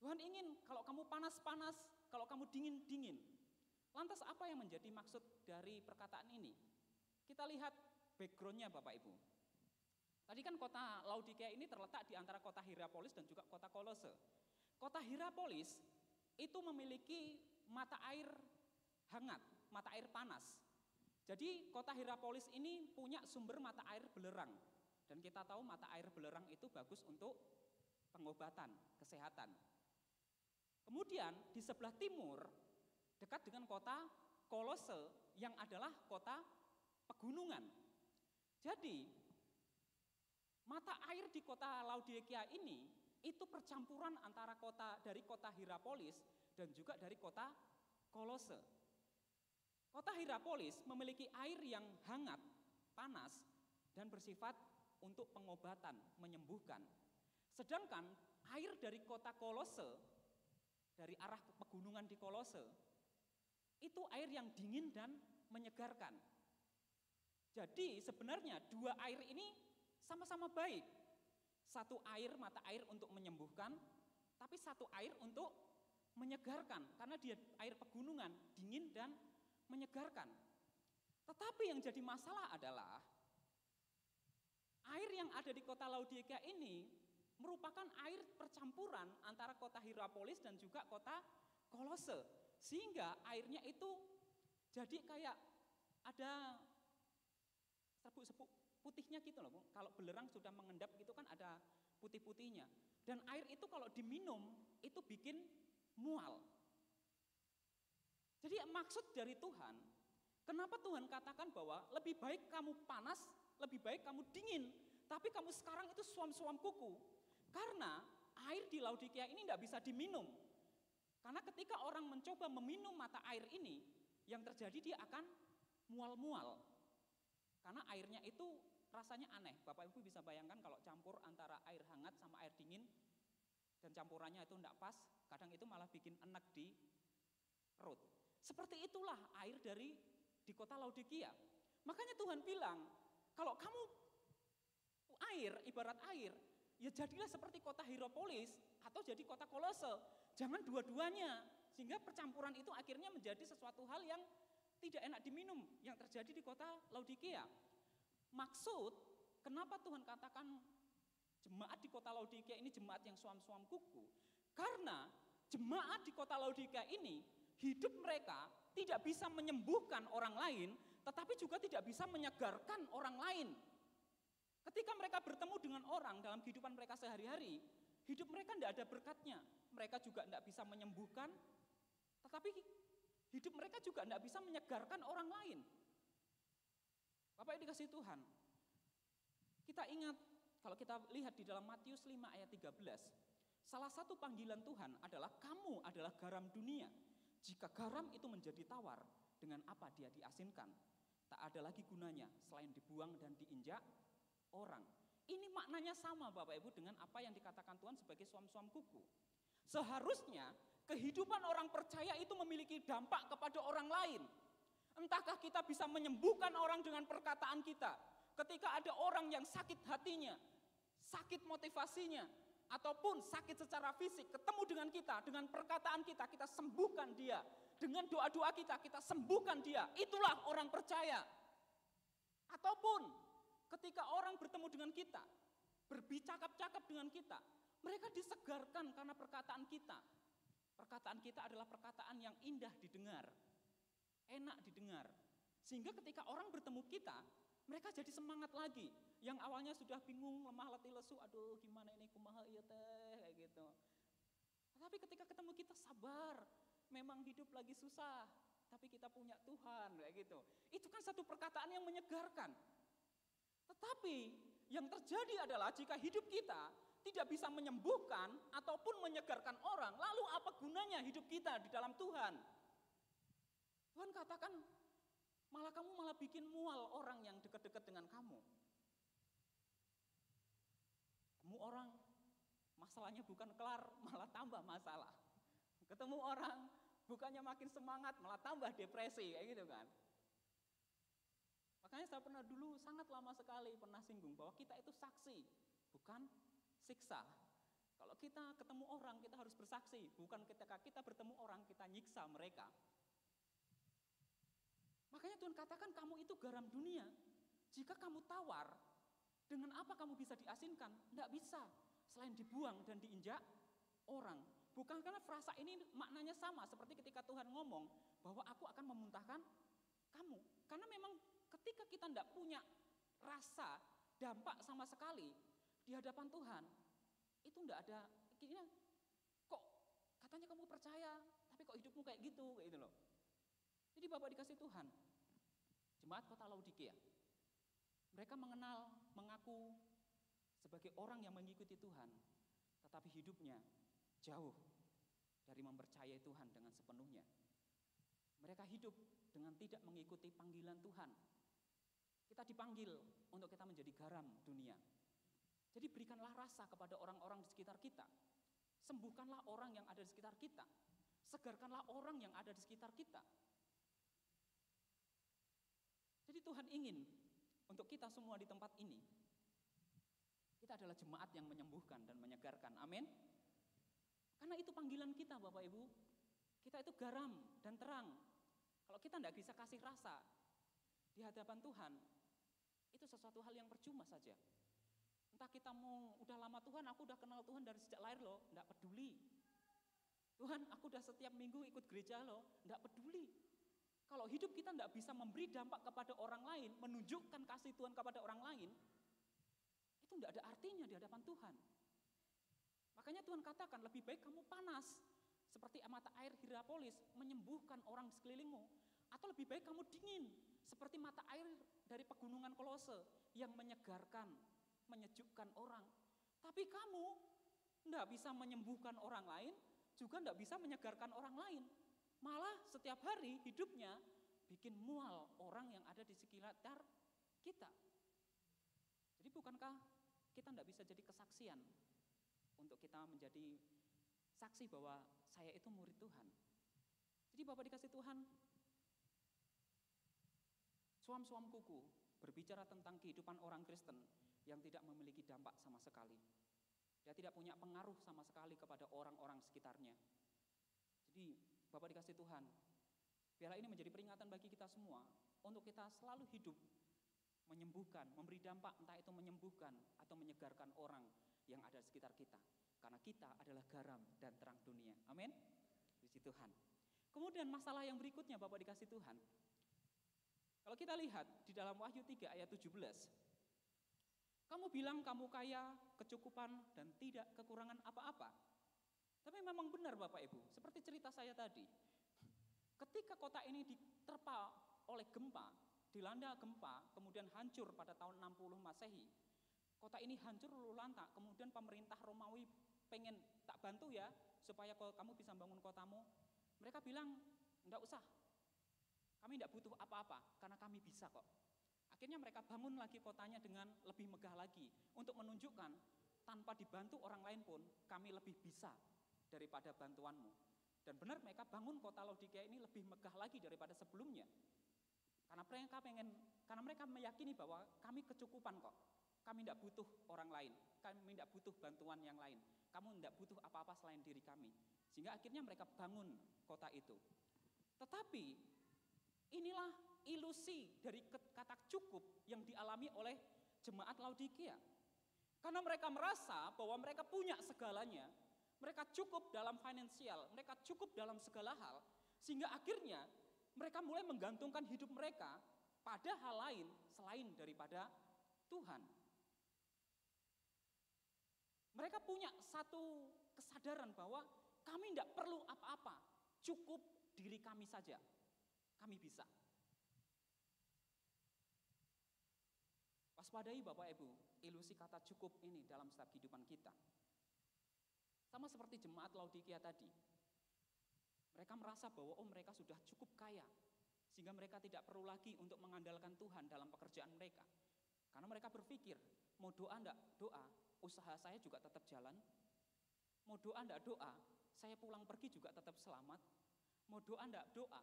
Tuhan ingin kalau kamu panas-panas, kalau kamu dingin-dingin. Lantas apa yang menjadi maksud dari perkataan ini? Kita lihat backgroundnya Bapak Ibu. Tadi kan kota Laodikia ini terletak di antara kota Hierapolis dan juga kota Kolose. Kota Hierapolis itu memiliki mata air hangat, mata air panas. Jadi kota Hierapolis ini punya sumber mata air belerang. Dan kita tahu mata air belerang itu bagus untuk pengobatan, kesehatan. Kemudian di sebelah timur, dekat dengan kota Kolose yang adalah kota pegunungan. Jadi mata air di kota Laodikia ini itu percampuran antara dari kota Hierapolis dan juga dari kota Kolose. Kota Hierapolis memiliki air yang hangat, panas, dan bersifat untuk pengobatan, menyembuhkan. Sedangkan air dari kota Kolose, dari arah pegunungan di Kolose, itu air yang dingin dan menyegarkan. Jadi sebenarnya dua air ini sama-sama baik. Satu air, mata air untuk menyembuhkan, tapi satu air untuk menyegarkan. Karena dia air pegunungan, dingin dan menyegarkan. Tetapi yang jadi masalah adalah air yang ada di kota Laodikia ini merupakan air percampuran antara kota Hierapolis dan juga kota Kolose. Sehingga airnya itu jadi kayak ada serbuk-serbuk putihnya gitu loh. Kalau belerang sudah mengendap gitu kan ada putih-putihnya. Dan air itu kalau diminum itu bikin mual. Jadi maksud dari Tuhan, kenapa Tuhan katakan bahwa lebih baik kamu panas, lebih baik kamu dingin, tapi kamu sekarang itu suam-suam kuku. Karena air di Laodikia ini tidak bisa diminum. Karena ketika orang mencoba meminum mata air ini, yang terjadi dia akan mual-mual. Karena airnya itu rasanya aneh. Bapak Ibu bisa bayangkan kalau campur antara air hangat sama air dingin, dan campurannya itu tidak pas, kadang itu malah bikin enek di perut. Seperti itulah air di kota Laodikia. Makanya Tuhan bilang, kalau kamu ibarat air, ya jadilah seperti kota Hierapolis atau jadi kota Kolose. Jangan dua-duanya, sehingga percampuran itu akhirnya menjadi sesuatu hal yang tidak enak diminum yang terjadi di kota Laodikia. Maksud, kenapa Tuhan katakan jemaat di kota Laodikia ini jemaat yang suam-suam kuku? Karena jemaat di kota Laodikia ini hidup mereka tidak bisa menyembuhkan orang lain, tetapi juga tidak bisa menyegarkan orang lain. Ketika mereka bertemu dengan orang dalam kehidupan mereka sehari-hari, hidup mereka tidak ada berkatnya. Mereka juga tidak bisa menyembuhkan, tetapi hidup mereka juga tidak bisa menyegarkan orang lain. Bapak yang dikasihi Tuhan, kita ingat kalau kita lihat di dalam Matius 5 ayat 13, salah satu panggilan Tuhan adalah kamu adalah garam dunia. Jika garam itu menjadi tawar, dengan apa dia diasinkan? Tak ada lagi gunanya selain dibuang dan diinjak orang. Ini maknanya sama Bapak Ibu dengan apa yang dikatakan Tuhan sebagai suam-suam kuku. Seharusnya kehidupan orang percaya itu memiliki dampak kepada orang lain. Entahkah kita bisa menyembuhkan orang dengan perkataan kita. Ketika ada orang yang sakit hatinya, sakit motivasinya, ataupun sakit secara fisik, ketemu dengan kita, dengan perkataan kita, kita sembuhkan dia. Dengan doa-doa kita, kita sembuhkan dia. Itulah orang percaya. Ataupun ketika orang bertemu dengan kita, berbicakap-cakap dengan kita, mereka disegarkan karena perkataan kita. Perkataan kita adalah perkataan yang indah didengar, enak didengar. Sehingga ketika orang bertemu kita, mereka jadi semangat lagi. Yang awalnya sudah bingung, lemah, letih, lesu, aduh gimana ini kumaha ieu teh, kayak gitu. Tapi ketika ketemu kita sabar, memang hidup lagi susah, tapi kita punya Tuhan, kayak gitu. Itu kan satu perkataan yang menyegarkan. Tetapi yang terjadi adalah jika hidup kita tidak bisa menyembuhkan ataupun menyegarkan orang, lalu apa gunanya hidup kita di dalam Tuhan? Tuhan katakan, kamu malah bikin mual orang yang dekat-dekat dengan kamu. Ketemu orang, masalahnya bukan kelar, malah tambah masalah. Ketemu orang, bukannya makin semangat, malah tambah depresi, kayak gitu kan. Makanya saya pernah dulu sangat lama sekali pernah singgung bahwa kita itu saksi, bukan siksa. Kalau kita ketemu orang, kita harus bersaksi, bukan ketika kita bertemu orang, kita nyiksa mereka. Makanya Tuhan katakan kamu itu garam dunia. Jika kamu tawar, dengan apa kamu bisa diasinkan? Tidak bisa, selain dibuang dan diinjak orang. Bukan karena frasa ini maknanya sama seperti ketika Tuhan ngomong bahwa aku akan memuntahkan kamu. Karena memang ketika kita tidak punya rasa dampak sama sekali di hadapan Tuhan, itu tidak ada, kok katanya kamu percaya, tapi kok hidupmu kayak gitu loh. Jadi Bapak dikasih Tuhan, jemaat kota Laodikia, mereka mengaku sebagai orang yang mengikuti Tuhan, tetapi hidupnya jauh dari mempercayai Tuhan dengan sepenuhnya. Mereka hidup dengan tidak mengikuti panggilan Tuhan. Kita dipanggil untuk kita menjadi garam dunia. Jadi berikanlah rasa kepada orang-orang di sekitar kita. Sembuhkanlah orang yang ada di sekitar kita. Segarkanlah orang yang ada di sekitar kita. Jadi Tuhan ingin untuk kita semua di tempat ini, kita adalah jemaat yang menyembuhkan dan menyegarkan. Amin. Karena itu panggilan kita Bapak Ibu. Kita itu garam dan terang. Kalau kita tidak bisa kasih rasa di hadapan Tuhan, itu sesuatu hal yang percuma saja. Entah kita mau udah lama Tuhan, aku udah kenal Tuhan dari sejak lahir loh, enggak peduli. Tuhan, aku udah setiap minggu ikut gereja loh, enggak peduli. Kalau hidup kita enggak bisa memberi dampak kepada orang lain, menunjukkan kasih Tuhan kepada orang lain, itu enggak ada artinya di hadapan Tuhan. Makanya Tuhan katakan lebih baik kamu panas seperti mata air Hierapolis menyembuhkan orang di sekelilingmu, atau lebih baik kamu dingin seperti mata air dari pegunungan Kolose yang menyegarkan, menyejukkan orang. Tapi kamu enggak bisa menyembuhkan orang lain, juga enggak bisa menyegarkan orang lain. Malah setiap hari hidupnya bikin mual orang yang ada di sekitar kita. Jadi bukankah kita enggak bisa jadi kesaksian untuk kita menjadi saksi bahwa saya itu murid Tuhan. Jadi Bapak dikasih Tuhan, suam-suam kuku berbicara tentang kehidupan orang Kristen yang tidak memiliki dampak sama sekali. Dia tidak punya pengaruh sama sekali kepada orang-orang sekitarnya. Jadi Bapak dikasih Tuhan, biarlah ini menjadi peringatan bagi kita semua untuk kita selalu hidup menyembuhkan, memberi dampak, entah itu menyembuhkan atau menyegarkan orang yang ada di sekitar kita. Karena kita adalah garam dan terang dunia. Amin. Puji Tuhan. Kemudian masalah yang berikutnya Bapak dikasih Tuhan. Kalau kita lihat di dalam Wahyu 3 ayat 17. Kamu bilang kamu kaya, kecukupan dan tidak kekurangan apa-apa. Tapi memang benar Bapak Ibu, seperti cerita saya tadi. Ketika kota ini diterpa oleh gempa, dilanda gempa, kemudian hancur pada tahun 60 Masehi. Kota ini hancur luluh lantak, kemudian pemerintah Romawi pengen tak bantu ya, supaya kamu bisa bangun kotamu. Mereka bilang, enggak usah, kami enggak butuh apa-apa, karena kami bisa kok. Akhirnya mereka bangun lagi kotanya dengan lebih megah lagi, untuk menunjukkan tanpa dibantu orang lain pun, kami lebih bisa daripada bantuanmu. Dan benar mereka bangun kota Laodikia ini lebih megah lagi daripada sebelumnya. Karena mereka meyakini bahwa kami kecukupan kok. Kami tidak butuh orang lain, kami tidak butuh bantuan yang lain. Kamu tidak butuh apa-apa selain diri kami. Sehingga akhirnya mereka bangun kota itu. Tetapi inilah ilusi dari kata cukup yang dialami oleh jemaat Laodikia. Karena mereka merasa bahwa mereka punya segalanya, mereka cukup dalam finansial, mereka cukup dalam segala hal, sehingga akhirnya mereka mulai menggantungkan hidup mereka pada hal lain selain daripada Tuhan. Mereka punya satu kesadaran bahwa kami tidak perlu apa-apa, cukup diri kami saja, kami bisa. Waspadai Bapak Ibu, ilusi kata cukup ini dalam setiap kehidupan kita. Sama seperti jemaat Laodikia tadi. Mereka merasa bahwa mereka sudah cukup kaya, sehingga mereka tidak perlu lagi untuk mengandalkan Tuhan dalam pekerjaan mereka. Karena mereka berpikir, mau doa enggak doa, usaha saya juga tetap jalan. Mau doa enggak doa, saya pulang pergi juga tetap selamat. Mau doa enggak doa,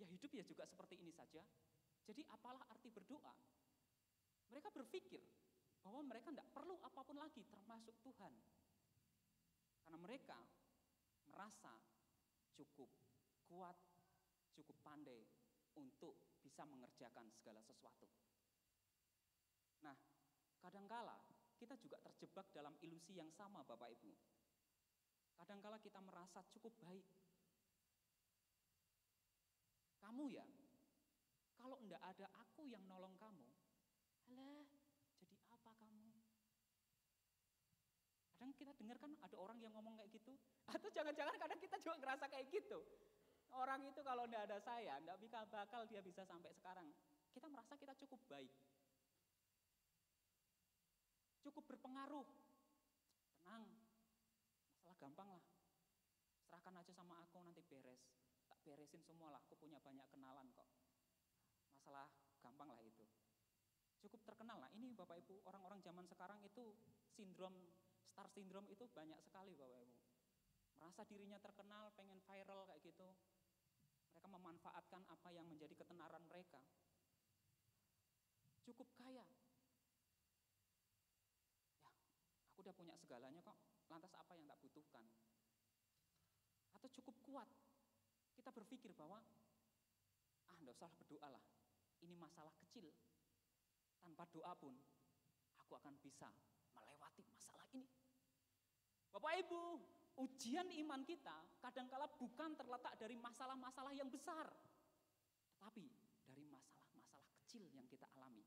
ya hidup ya juga seperti ini saja. Jadi apalah arti berdoa? Mereka berpikir bahwa mereka tidak perlu apapun lagi termasuk Tuhan. Karena mereka merasa cukup kuat, cukup pandai untuk bisa mengerjakan segala sesuatu. Nah, kadangkala kita juga terjebak dalam ilusi yang sama Bapak Ibu. Kadangkala kita merasa cukup baik. kamu ya, kalau enggak ada aku yang nolong kamu, alah, jadi apa kamu? Kadang kita dengar kan ada orang yang ngomong kayak gitu, atau jangan-jangan kadang kita juga ngerasa kayak gitu. Orang itu kalau enggak ada saya, enggak bakal dia bisa sampai sekarang. Kita merasa kita cukup baik, cukup berpengaruh. Tenang, masalah gampang lah. Serahkan aja sama aku, nanti beres. Tak beresin semua lah, aku punya banyak kenalan kok. Masalah gampang lah itu. Cukup terkenal lah, ini Bapak Ibu, orang-orang zaman sekarang itu star syndrome itu banyak sekali Bapak Ibu. Merasa dirinya terkenal, pengen viral kayak gitu. Mereka memanfaatkan apa yang menjadi ketenaran mereka. Cukup kaya. Ya, aku udah punya segalanya kok, lantas apa yang tak butuhkan? Atau cukup kuat. Kita berpikir bahwa, enggak usah berdoa lah, ini masalah kecil. Tanpa doa pun, aku akan bisa melewati masalah ini. Bapak Ibu, ujian iman kita kadangkala bukan terletak dari masalah-masalah yang besar, tetapi dari masalah-masalah kecil yang kita alami.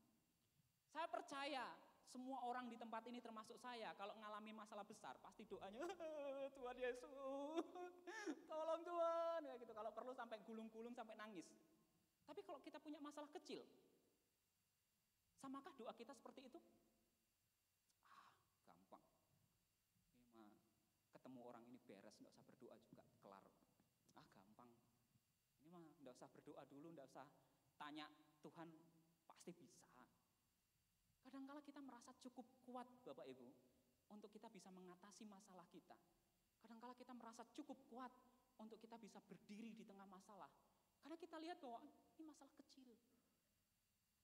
Saya percaya semua orang di tempat ini termasuk saya, kalau mengalami masalah besar pasti doanya, Tuhan Yesus, tolong Tuhan, ya gitu. Kalau perlu sampai gulung-gulung sampai nangis. Tapi kalau kita punya masalah kecil, samakah doa kita seperti itu? Gampang. Ini mah ketemu orang ini beres, enggak usah berdoa juga, kelar. Gampang. Ini mah enggak usah berdoa dulu, enggak usah tanya Tuhan, pasti bisa. Kadangkala kita merasa cukup kuat Bapak Ibu untuk kita bisa mengatasi masalah kita. Kadangkala kita merasa cukup kuat untuk kita bisa berdiri di tengah masalah. Karena kita lihat bahwa ini masalah kecil.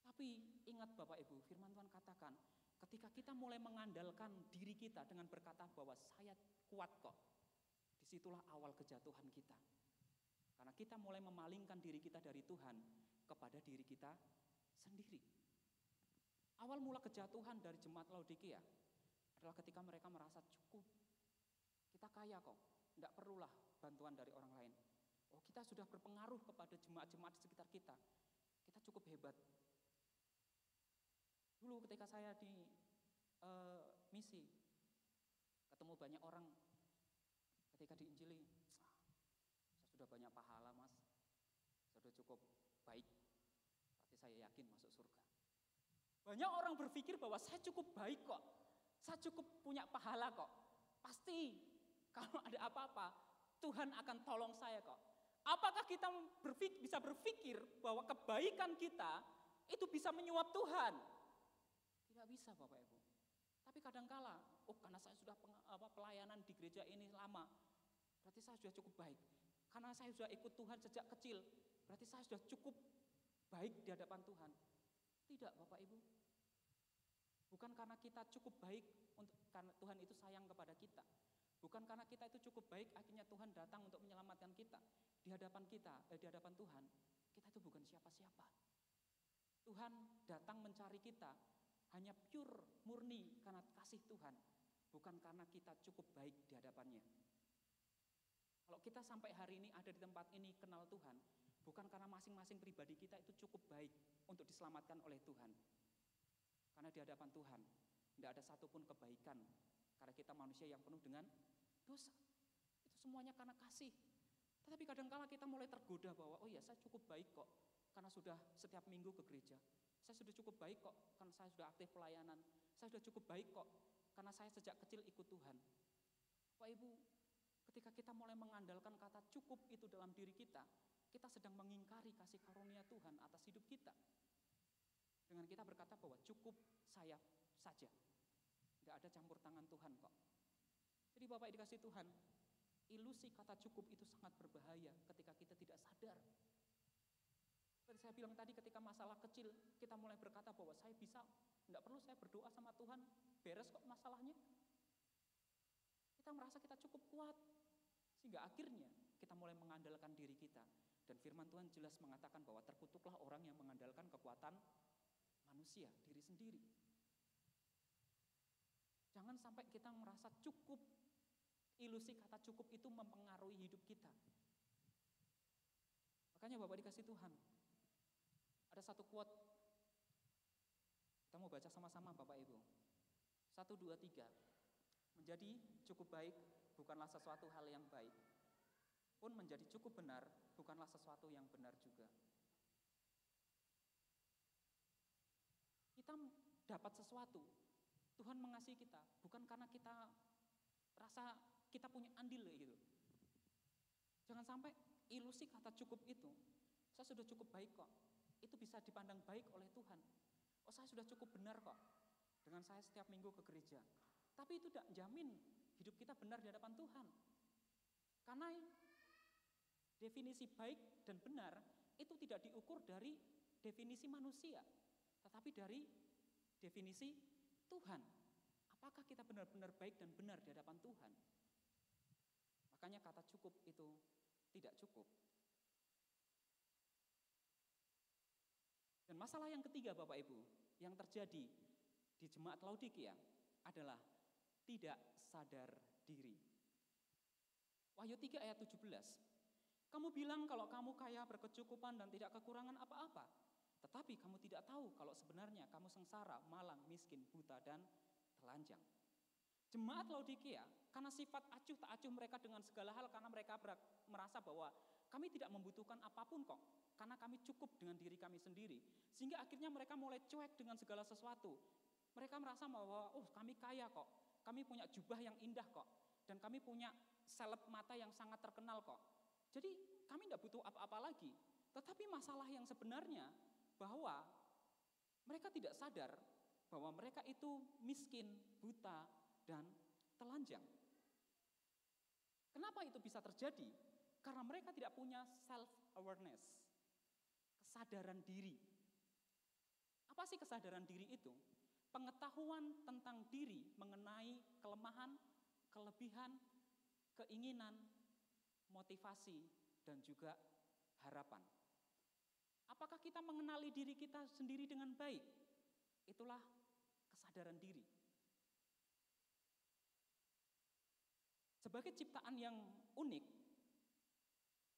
Tapi ingat Bapak Ibu, firman Tuhan katakan, ketika kita mulai mengandalkan diri kita dengan berkata bahwa saya kuat kok, disitulah awal kejatuhan kita. Karena kita mulai memalingkan diri kita dari Tuhan kepada diri kita sendiri. Awal mula kejatuhan dari jemaat Laodikia adalah ketika mereka merasa cukup. Kita kaya kok, tidak perlulah bantuan dari orang lain. Oh, kita sudah berpengaruh kepada jemaat-jemaat di sekitar kita. Kita cukup hebat. Dulu ketika saya di misi, ketemu banyak orang, ketika diinjili, saya sudah banyak pahala mas, saya sudah cukup baik, berarti saya yakin masuk surga. Banyak orang berpikir bahwa saya cukup baik kok, saya cukup punya pahala kok, pasti kalau ada apa-apa Tuhan akan tolong saya kok. Apakah kita bisa berpikir bahwa kebaikan kita itu bisa menyuap Tuhan? Tidak bisa Bapak Ibu. Tapi kadangkala, karena saya sudah pelayanan di gereja ini lama, berarti saya sudah cukup baik. Karena saya sudah ikut Tuhan sejak kecil, berarti saya sudah cukup baik di hadapan Tuhan. Tidak Bapak Ibu. Bukan karena kita cukup baik karena Tuhan itu sayang kepada kita. Bukan karena kita itu cukup baik akhirnya Tuhan datang untuk menyelamatkan kita. Di hadapan di hadapan Tuhan, kita itu bukan siapa-siapa. Tuhan datang mencari kita hanya pure, murni karena kasih Tuhan, bukan karena kita cukup baik di hadapannya. Kalau kita sampai hari ini ada di tempat ini kenal Tuhan, bukan karena masing-masing pribadi kita itu cukup baik untuk diselamatkan oleh Tuhan. Karena di hadapan Tuhan tidak ada satupun kebaikan, karena kita manusia yang penuh dengan dosa. Itu semuanya karena kasih. Tetapi kadangkala kita mulai tergoda bahwa oh ya saya cukup baik kok, karena sudah setiap minggu ke gereja. Saya sudah cukup baik kok, karena saya sudah aktif pelayanan. Saya sudah cukup baik kok, karena saya sejak kecil ikut Tuhan. Bapak Ibu, ketika kita mulai mengandalkan kata cukup itu dalam diri kita sedang mengingkari kasih karunia Tuhan atas hidup kita. Dengan kita berkata bahwa cukup saya saja. Tidak ada campur tangan Tuhan kok. Jadi Bapak dikasih Tuhan, ilusi kata cukup itu sangat berbahaya ketika kita tidak sadar. Seperti saya bilang tadi, ketika masalah kecil, kita mulai berkata bahwa saya bisa, tidak perlu saya berdoa sama Tuhan, beres kok masalahnya. Kita merasa kita cukup kuat, sehingga akhirnya kita mulai mengandalkan diri kita. Dan firman Tuhan jelas mengatakan bahwa terkutuklah orang yang mengandalkan kekuatan manusia, diri sendiri. Jangan sampai kita merasa cukup, ilusi kata cukup itu mempengaruhi hidup kita. Makanya Bapak dikasih Tuhan, ada satu quote, kita mau baca sama-sama Bapak Ibu. 1, 2, 3. Menjadi cukup baik bukanlah sesuatu hal yang baik, pun menjadi cukup benar bukanlah sesuatu yang benar juga. Kita dapat sesuatu, Tuhan mengasihi kita, bukan karena kita rasa kita punya andil gitu. Jangan sampai ilusi kata cukup itu, saya sudah cukup baik kok, itu bisa dipandang baik oleh Tuhan. Oh, saya sudah cukup benar kok, dengan saya setiap minggu ke gereja. Tapi itu tidak jamin hidup kita benar di hadapan Tuhan. Karena definisi baik dan benar itu tidak diukur dari definisi manusia, tetapi dari definisi Tuhan. Apakah kita benar-benar baik dan benar di hadapan Tuhan? Makanya kata cukup itu tidak cukup. Dan masalah yang ketiga Bapak Ibu, yang terjadi di jemaat Laodikia adalah tidak sadar diri. Wahyu 3 ayat 17. Kamu bilang kalau kamu kaya, berkecukupan dan tidak kekurangan apa-apa. Tetapi kamu tidak tahu kalau sebenarnya kamu sengsara, malang, miskin, buta dan telanjang. Jemaat Laodikia, karena sifat acuh tak acuh mereka dengan segala hal, karena mereka merasa bahwa kami tidak membutuhkan apapun kok, karena kami cukup dengan diri kami sendiri. Sehingga akhirnya mereka mulai cuek dengan segala sesuatu. Mereka merasa bahwa kami kaya kok, kami punya jubah yang indah kok, dan kami punya seleb mata yang sangat terkenal kok. Jadi kami tidak butuh apa-apa lagi. Tetapi masalah yang sebenarnya bahwa mereka tidak sadar bahwa mereka itu miskin, buta, dan telanjang. Kenapa itu bisa terjadi? Karena mereka tidak punya self-awareness, kesadaran diri. Apa sih kesadaran diri itu? Pengetahuan tentang diri mengenai kelemahan, kelebihan, keinginan, motivasi, dan juga harapan. Apakah kita mengenali diri kita sendiri dengan baik? Itulah kesadaran diri. Sebagai ciptaan yang unik,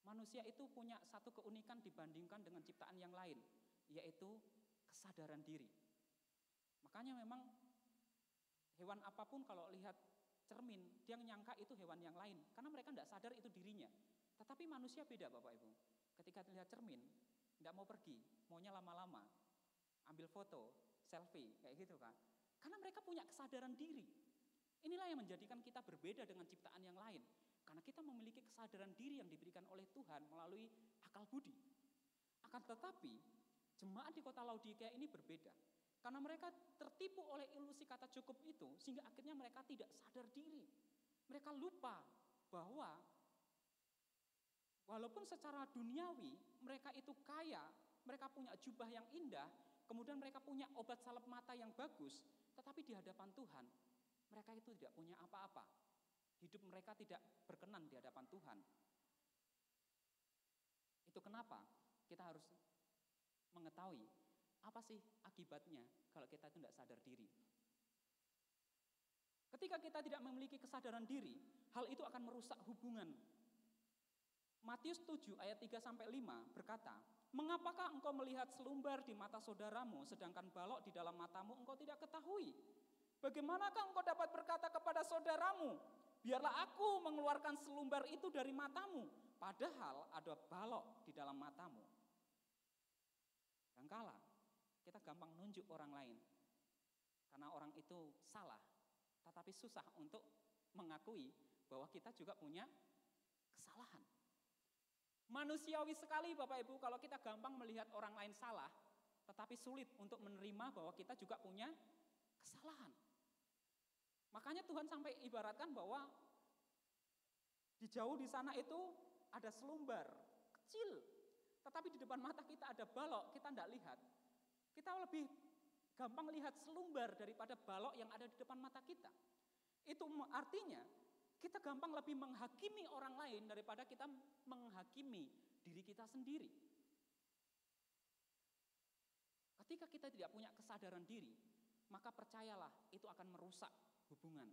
manusia itu punya satu keunikan dibandingkan dengan ciptaan yang lain, yaitu kesadaran diri. Makanya memang hewan apapun kalau lihat cermin, dia menyangka itu hewan yang lain, karena mereka tidak sadar itu dirinya. Tetapi manusia beda Bapak Ibu, ketika lihat cermin, tidak mau pergi, maunya lama-lama, ambil foto, selfie, kayak gitu kan. Karena mereka punya kesadaran diri. Inilah yang menjadikan kita berbeda dengan ciptaan yang lain. Karena kita memiliki kesadaran diri yang diberikan oleh Tuhan melalui akal budi. Akan tetapi, jemaat di kota Laodikia ini berbeda. Karena mereka tertipu oleh ilusi kata cukup itu, sehingga akhirnya mereka tidak sadar diri. Mereka lupa bahwa walaupun secara duniawi mereka itu kaya, mereka punya jubah yang indah, kemudian mereka punya obat salep mata yang bagus, tetapi di hadapan Tuhan, mereka itu tidak punya apa-apa. Hidup mereka tidak berkenan di hadapan Tuhan. Itu kenapa kita harus mengetahui apa sih akibatnya kalau kita itu tidak sadar diri. Ketika kita tidak memiliki kesadaran diri, hal itu akan merusak hubungan. Matius 7 ayat 3-5 berkata, "Mengapakah engkau melihat selumbar di mata saudaramu, sedangkan balok di dalam matamu engkau tidak ketahui? Bagaimanakah engkau dapat berkata kepada saudaramu, biarlah aku mengeluarkan selumbar itu dari matamu, padahal ada balok di dalam matamu?" Kadangkala kita gampang nunjuk orang lain karena orang itu salah, tetapi susah untuk mengakui bahwa kita juga punya kesalahan. Manusiawi sekali Bapak Ibu kalau kita gampang melihat orang lain salah, tetapi sulit untuk menerima bahwa kita juga punya kesalahan. Makanya Tuhan sampai ibaratkan bahwa di jauh di sana itu ada selumbar kecil, tetapi di depan mata kita ada balok, kita tidak lihat. Kita lebih gampang lihat selumbar daripada balok yang ada di depan mata kita. Itu artinya kita gampang lebih menghakimi orang lain daripada kita menghakimi diri kita sendiri. Ketika kita tidak punya kesadaran diri, maka percayalah itu akan merusak hubungan,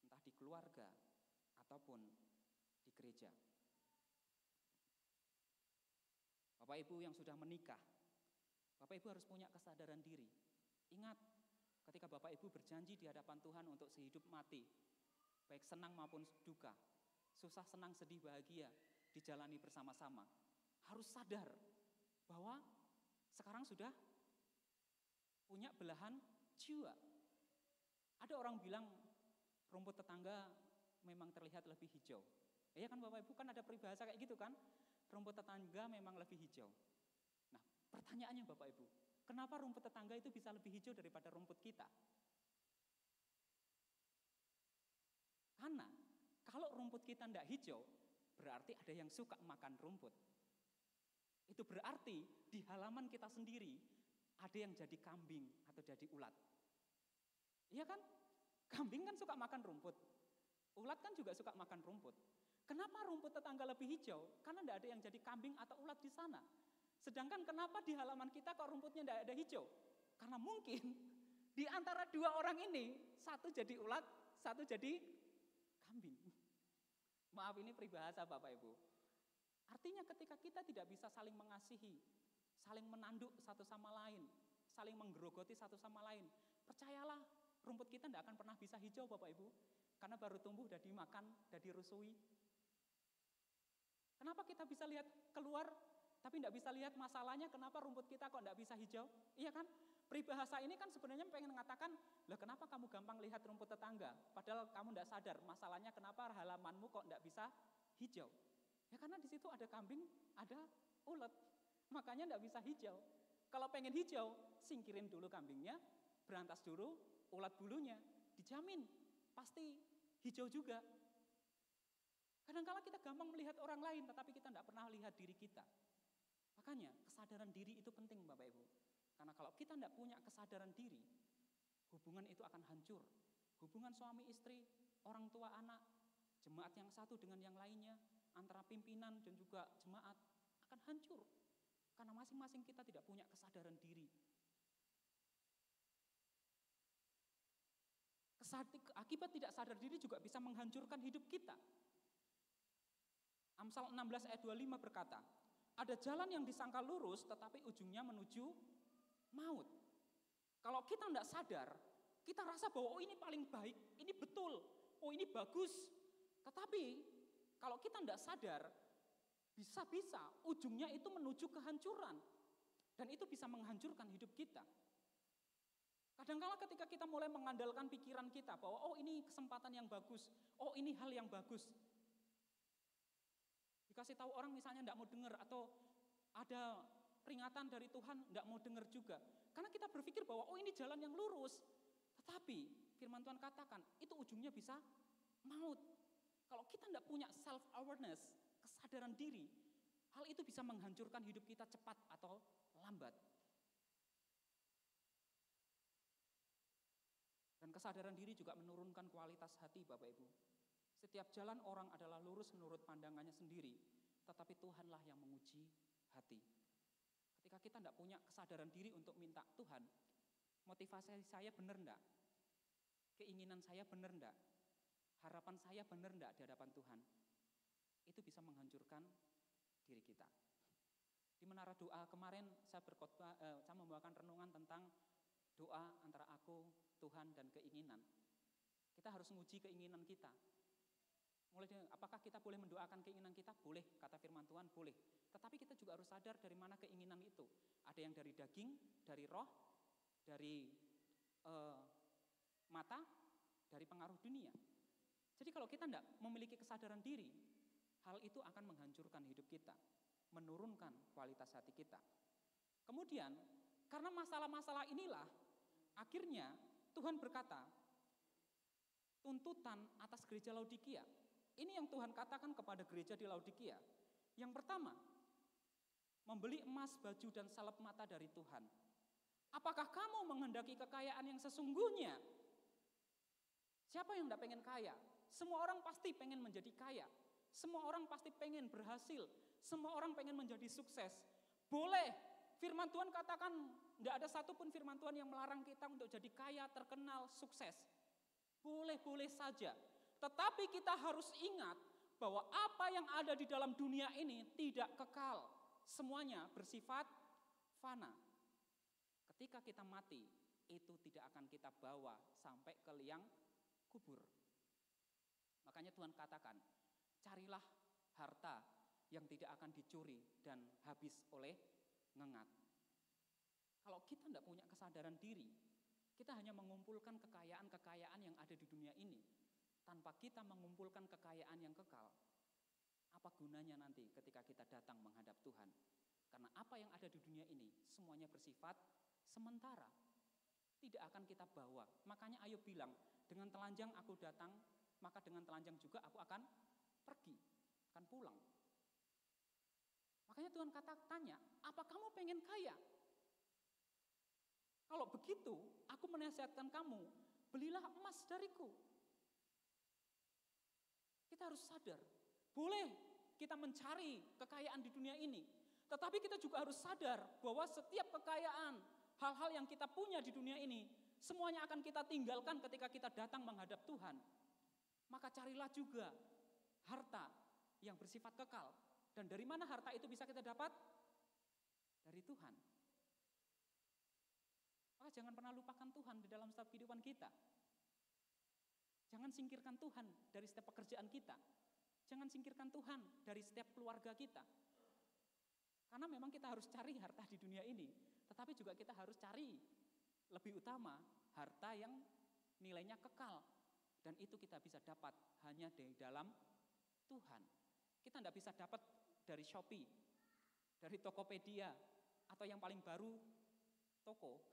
entah di keluarga ataupun di gereja. Bapak Ibu yang sudah menikah, Bapak Ibu harus punya kesadaran diri. Ingat, ketika Bapak Ibu berjanji di hadapan Tuhan untuk sehidup mati, baik senang maupun duka, susah senang sedih bahagia, dijalani bersama-sama. Harus sadar bahwa sekarang sudah punya belahan jiwa. Ada orang bilang rumput tetangga memang terlihat lebih hijau. Iya kan Bapak Ibu, kan ada peribahasa kayak gitu kan? Rumput tetangga memang lebih hijau. Nah, pertanyaannya Bapak Ibu, kenapa rumput tetangga itu bisa lebih hijau daripada rumput kita? Karena kalau rumput kita tidak hijau, berarti ada yang suka makan rumput. Itu berarti di halaman kita sendiri ada yang jadi kambing atau jadi ulat. Iya kan? Kambing kan suka makan rumput. Ulat kan juga suka makan rumput. Kenapa rumput tetangga lebih hijau? Karena tidak ada yang jadi kambing atau ulat di sana. Sedangkan kenapa di halaman kita kok rumputnya tidak ada hijau? Karena mungkin di antara dua orang ini, satu jadi ulat, satu jadi kambing. Maaf, ini peribahasa Bapak Ibu. Artinya ketika kita tidak bisa saling mengasihi, saling menanduk satu sama lain, saling menggerogoti satu sama lain, percayalah rumput kita tidak akan pernah bisa hijau Bapak Ibu. Karena baru tumbuh udah dimakan, udah dirusui. Kenapa kita bisa lihat keluar, tapi tidak bisa lihat masalahnya, kenapa rumput kita kok tidak bisa hijau? Iya kan? Peribahasa ini kan sebenarnya pengen mengatakan, loh kenapa kamu gampang lihat rumput tetangga, padahal kamu tidak sadar masalahnya kenapa halamanmu kok tidak bisa hijau. Ya karena di situ ada kambing, ada ulet, makanya tidak bisa hijau. Kalau pengen hijau, singkirin dulu kambingnya, berantas dulu ulat bulunya, dijamin pasti hijau juga. Kadang-kala kita gampang melihat orang lain, tetapi kita tidak pernah lihat diri kita. Makanya kesadaran diri itu penting Bapak Ibu. Karena kalau kita tidak punya kesadaran diri, hubungan itu akan hancur. Hubungan suami istri, orang tua anak, jemaat yang satu dengan yang lainnya, antara pimpinan dan juga jemaat akan hancur. Karena masing-masing kita tidak punya kesadaran diri. Akibat tidak sadar diri juga bisa menghancurkan hidup kita. Amsal 16 ayat 25 berkata, ada jalan yang disangka lurus tetapi ujungnya menuju maut. Kalau kita tidak sadar, kita rasa bahwa oh ini paling baik, ini betul, oh ini bagus. Tetapi kalau kita tidak sadar, bisa-bisa ujungnya itu menuju kehancuran. Dan itu bisa menghancurkan hidup kita. Kadang-kala ketika kita mulai mengandalkan pikiran kita bahwa oh ini kesempatan yang bagus, oh ini hal yang bagus. Dikasih tahu orang misalnya tidak mau dengar atau ada peringatan dari Tuhan tidak mau dengar juga. Karena kita berpikir bahwa oh ini jalan yang lurus. Tetapi firman Tuhan katakan itu ujungnya bisa maut. Kalau kita tidak punya self awareness, kesadaran diri, hal itu bisa menghancurkan hidup kita cepat atau lambat. Dan kesadaran diri juga menurunkan kualitas hati Bapak Ibu. Setiap jalan orang adalah lurus menurut pandangannya sendiri, tetapi Tuhanlah yang menguji hati. Ketika kita tidak punya kesadaran diri untuk minta Tuhan, motivasi saya benar enggak? Keinginan saya benar enggak? Harapan saya benar enggak di hadapan Tuhan? Itu bisa menghancurkan diri kita. Di menara doa kemarin saya berkhotbah, saya membawakan renungan tentang doa antara aku, Tuhan dan keinginan. Kita harus menguji keinginan kita. Mulai dengan apakah kita boleh mendoakan keinginan kita? Boleh, kata firman Tuhan, boleh. Tetapi kita juga harus sadar dari mana keinginan itu. Ada yang dari daging, dari roh, dari mata, dari pengaruh dunia. Jadi kalau kita tidak memiliki kesadaran diri, hal itu akan menghancurkan hidup kita, menurunkan kualitas hati kita. Kemudian, karena masalah-masalah inilah, akhirnya Tuhan berkata, tuntutan atas gereja Laodikia. Ini yang Tuhan katakan kepada gereja di Laodikia. Yang pertama, membeli emas, baju, dan salep mata dari Tuhan. Apakah kamu menghendaki kekayaan yang sesungguhnya? Siapa yang tidak pengen kaya? Semua orang pasti pengen menjadi kaya. Semua orang pasti pengen berhasil. Semua orang pengen menjadi sukses. Boleh, firman Tuhan katakan, tidak ada satupun firman Tuhan yang melarang kita untuk jadi kaya, terkenal, sukses. Boleh-boleh saja. Tetapi kita harus ingat bahwa apa yang ada di dalam dunia ini tidak kekal. semuanya bersifat fana. Ketika kita mati, itu tidak akan kita bawa sampai ke liang kubur. Makanya Tuhan katakan, carilah harta yang tidak akan dicuri dan habis oleh ngengat. Kalau kita tidak punya kesadaran diri, kita hanya mengumpulkan kekayaan-kekayaan yang ada di dunia ini, tanpa kita mengumpulkan kekayaan yang kekal. Apa gunanya nanti ketika kita datang menghadap Tuhan? Karena apa yang ada di dunia ini semuanya bersifat sementara. Tidak akan kita bawa. Makanya Ayub bilang, dengan telanjang aku datang, maka dengan telanjang juga aku akan pergi, akan pulang. Makanya Tuhan tanya, apa kamu pengen kaya? Kalau begitu, aku menasihatkan kamu, belilah emas dariku. Kita harus sadar, boleh kita mencari kekayaan di dunia ini, tetapi kita juga harus sadar bahwa setiap kekayaan, hal-hal yang kita punya di dunia ini, semuanya akan kita tinggalkan ketika kita datang menghadap Tuhan. Maka carilah juga harta yang bersifat kekal. Dan dari mana harta itu bisa kita dapat? Dari Tuhan. Maka jangan pernah lupakan Tuhan di dalam setiap kehidupan kita. Jangan singkirkan Tuhan dari setiap pekerjaan kita. Jangan singkirkan Tuhan dari setiap keluarga kita. Karena memang kita harus cari harta di dunia ini, tetapi juga kita harus cari lebih utama harta yang nilainya kekal. Dan itu kita bisa dapat hanya di dalam Tuhan. Kita tidak bisa dapat dari Shopee, dari Tokopedia, atau yang paling baru, toko.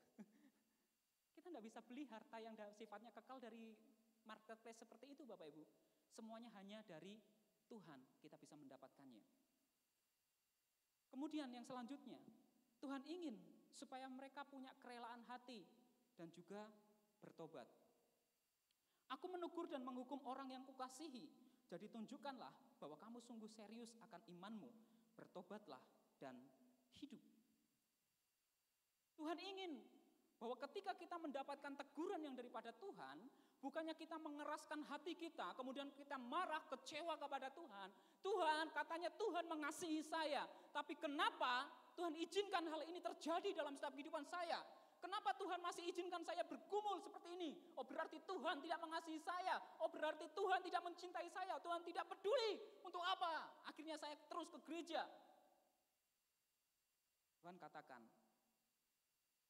Kita tidak bisa beli harta yang sifatnya kekal dari marketplace seperti itu Bapak Ibu. Semuanya hanya dari Tuhan kita bisa mendapatkannya. Kemudian yang selanjutnya, Tuhan ingin supaya mereka punya kerelaan hati dan juga bertobat. Aku menegur dan menghukum orang yang kukasihi, jadi tunjukkanlah bahwa kamu sungguh serius akan imanmu, bertobatlah dan hidup. Tuhan ingin bahwa ketika kita mendapatkan teguran yang daripada Tuhan, bukannya kita mengeraskan hati kita, kemudian kita marah, kecewa kepada Tuhan. Tuhan, katanya Tuhan mengasihi saya, tapi kenapa Tuhan izinkan hal ini terjadi dalam setiap kehidupan saya? Kenapa Tuhan masih izinkan saya bergumul seperti ini? Oh berarti Tuhan tidak mengasihi saya. Oh berarti Tuhan tidak mencintai saya. Tuhan tidak peduli. Untuk apa? Akhirnya saya terus ke gereja. Tuhan katakan,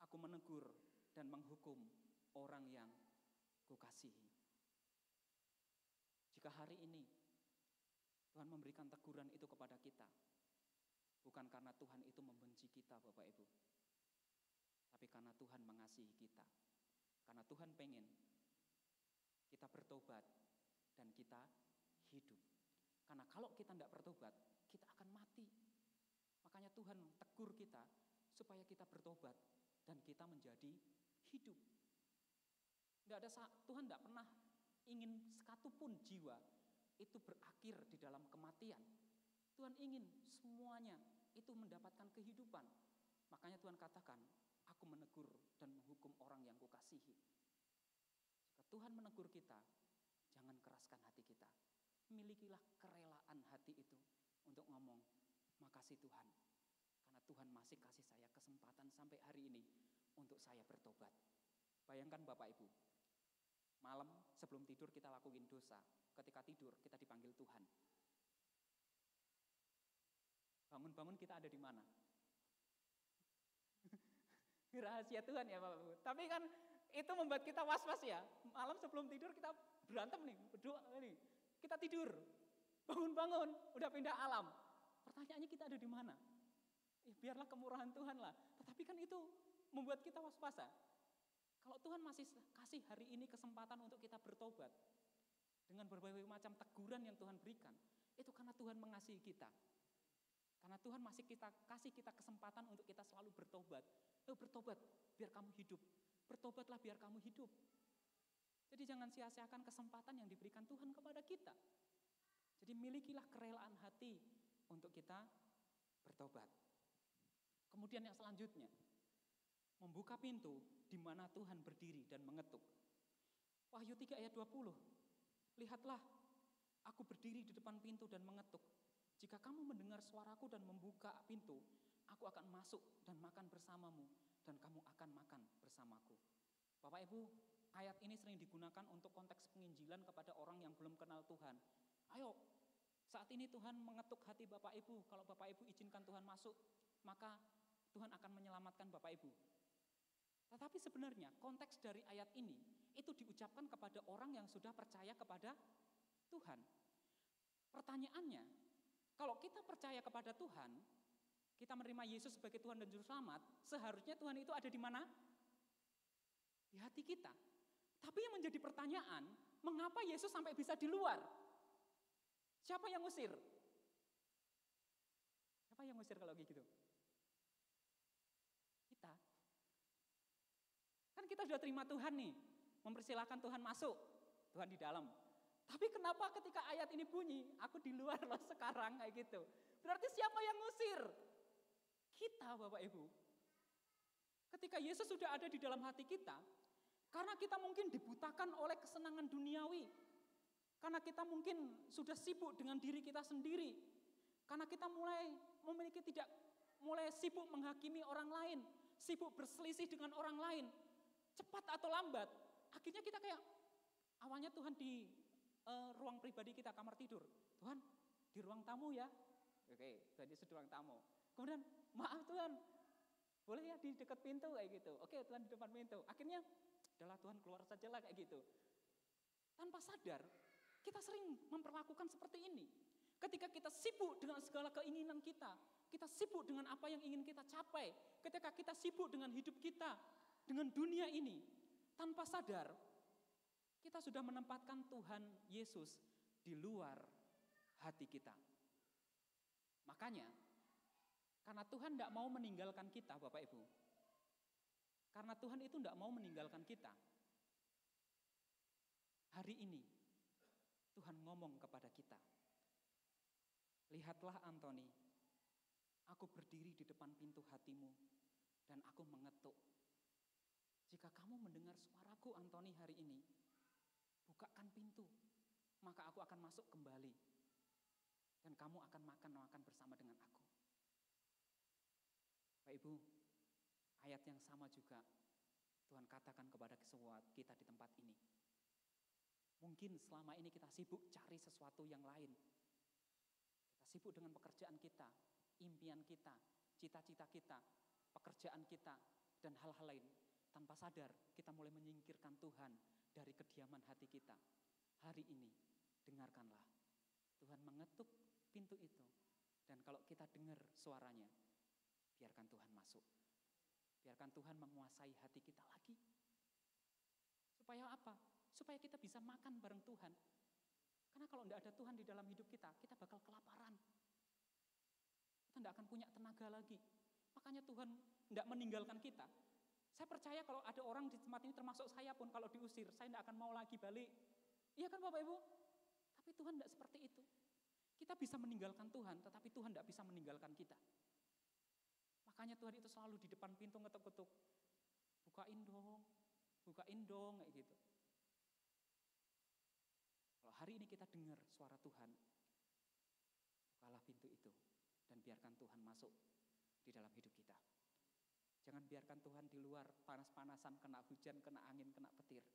aku menegur dan menghukum orang yang kukasihi. Jika hari ini Tuhan memberikan teguran itu kepada kita, bukan karena Tuhan itu membenci kita Bapak Ibu, tapi karena Tuhan mengasihi kita. Karena Tuhan pengen kita bertobat dan kita hidup. Karena kalau kita tidak bertobat, kita akan mati. Makanya Tuhan tegur kita supaya kita bertobat dan kita menjadi hidup. Tuhan tidak pernah ingin sekatupun jiwa itu berakhir di dalam kematian. Tuhan ingin semuanya itu mendapatkan kehidupan. Makanya Tuhan katakan, aku menegur dan menghukum orang yang kukasihi. Jika Tuhan menegur kita, jangan keraskan hati kita. Milikilah kerelaan hati itu untuk ngomong, makasih Tuhan. Karena Tuhan masih kasih saya kesempatan sampai hari ini untuk saya bertobat. Bayangkan Bapak Ibu, malam sebelum tidur kita lakuin dosa. Ketika tidur kita dipanggil Tuhan. Bangun-bangun kita ada di mana? Rahasia Tuhan ya Bapak Ibu. Tapi kan itu membuat kita was-was ya. Malam sebelum tidur kita berantem nih, berdoa nih. Kita tidur, bangun-bangun, udah pindah alam. Pertanyaannya kita ada di mana? Biarlah kemurahan Tuhan lah. Tetapi kan itu membuat kita was-was ya. Kalau Tuhan masih kasih hari ini kesempatan untuk kita bertobat, dengan berbagai macam teguran yang Tuhan berikan, itu karena Tuhan mengasihi kita. Karena Tuhan masih kasih kita kesempatan untuk kita selalu bertobat. Bertobat biar kamu hidup. Bertobatlah biar kamu hidup. Jadi jangan sia-siakan kesempatan yang diberikan Tuhan kepada kita. Jadi milikilah kerelaan hati untuk kita bertobat. Kemudian yang selanjutnya, membuka pintu di mana Tuhan berdiri dan mengetuk. Wahyu 3 ayat 20. Lihatlah, aku berdiri di depan pintu dan mengetuk. Jika kamu mendengar suaraku dan membuka pintu, aku akan masuk dan makan bersamamu, dan kamu akan makan bersamaku. Bapak Ibu, ayat ini sering digunakan untuk konteks penginjilan kepada orang yang belum kenal Tuhan. Ayo, saat ini Tuhan mengetuk hati Bapak Ibu. Kalau Bapak Ibu izinkan Tuhan masuk, maka Tuhan akan menyelamatkan Bapak Ibu. Tetapi sebenarnya konteks dari ayat ini itu diucapkan kepada orang yang sudah percaya kepada Tuhan. Pertanyaannya, kalau kita percaya kepada Tuhan, kita menerima Yesus sebagai Tuhan dan Juru Selamat, seharusnya Tuhan itu ada di mana? Di hati kita. Tapi yang menjadi pertanyaan, mengapa Yesus sampai bisa di luar? Siapa yang ngusir? Siapa yang ngusir kalau gitu? Kita. Kan kita sudah terima Tuhan nih, mempersilahkan Tuhan masuk, Tuhan di dalam. Tapi kenapa ketika ayat ini bunyi, aku di luar loh sekarang kayak gitu. Berarti siapa yang ngusir? Kita Bapak Ibu. Ketika Yesus sudah ada di dalam hati kita, karena kita mungkin dibutakan oleh kesenangan duniawi, karena kita mungkin sudah sibuk dengan diri kita sendiri, karena kita mulai sibuk menghakimi orang lain, sibuk berselisih dengan orang lain, cepat atau lambat, akhirnya kita kayak, awalnya Tuhan di ruang pribadi kita, kamar tidur, Tuhan di ruang tamu ya, oke, Tuhan di ruang tamu, kemudian maaf Tuhan, boleh ya di dekat pintu kayak gitu, oke Tuhan di depan pintu, akhirnya, adalah Tuhan keluar saja lah kayak gitu. Tanpa sadar, kita sering memperlakukan seperti ini. Ketika kita sibuk dengan segala keinginan kita sibuk dengan apa yang ingin kita capai, ketika kita sibuk dengan hidup kita, dengan dunia ini, tanpa sadar, kita sudah menempatkan Tuhan Yesus di luar hati kita. Makanya, karena Tuhan tidak mau meninggalkan kita, Bapak Ibu. Karena Tuhan itu tidak mau meninggalkan kita. Hari ini, Tuhan ngomong kepada kita. Lihatlah Antoni, aku berdiri di depan pintu hatimu, dan aku mengetuk. Jika kamu mendengar suaraku Antoni hari ini, bukakan pintu, maka aku akan masuk kembali. Dan kamu akan makan bersama dengan aku. Bapak Ibu, ayat yang sama juga Tuhan katakan kepada semua kita di tempat ini. Mungkin selama ini kita sibuk cari sesuatu yang lain. Kita sibuk dengan pekerjaan kita, impian kita, cita-cita kita, pekerjaan kita, dan hal-hal lain. Tanpa sadar kita mulai menyingkirkan Tuhan dari kediaman hati kita. Hari ini dengarkanlah. Tuhan mengetuk pintu itu. Dan kalau kita dengar suaranya, biarkan Tuhan masuk. Biarkan Tuhan menguasai hati kita lagi. Supaya apa? Supaya kita bisa makan bareng Tuhan. Karena kalau tidak ada Tuhan di dalam hidup kita bakal kelaparan. Kita tidak akan punya tenaga lagi. Makanya Tuhan tidak meninggalkan kita. Saya percaya kalau ada orang di tempat ini termasuk saya pun kalau diusir, saya tidak akan mau lagi balik. Iya kan Bapak Ibu? Tapi Tuhan tidak seperti itu. Kita bisa meninggalkan Tuhan, tetapi Tuhan tidak bisa meninggalkan kita. Makanya Tuhan itu selalu di depan pintu ngetuk-ngetuk. Bukain dong, kayak gitu. Kalau hari ini kita dengar suara Tuhan, bukalah pintu itu dan biarkan Tuhan masuk di dalam hidup kita. Jangan biarkan Tuhan di luar panas-panasan, kena hujan, kena angin, kena petir.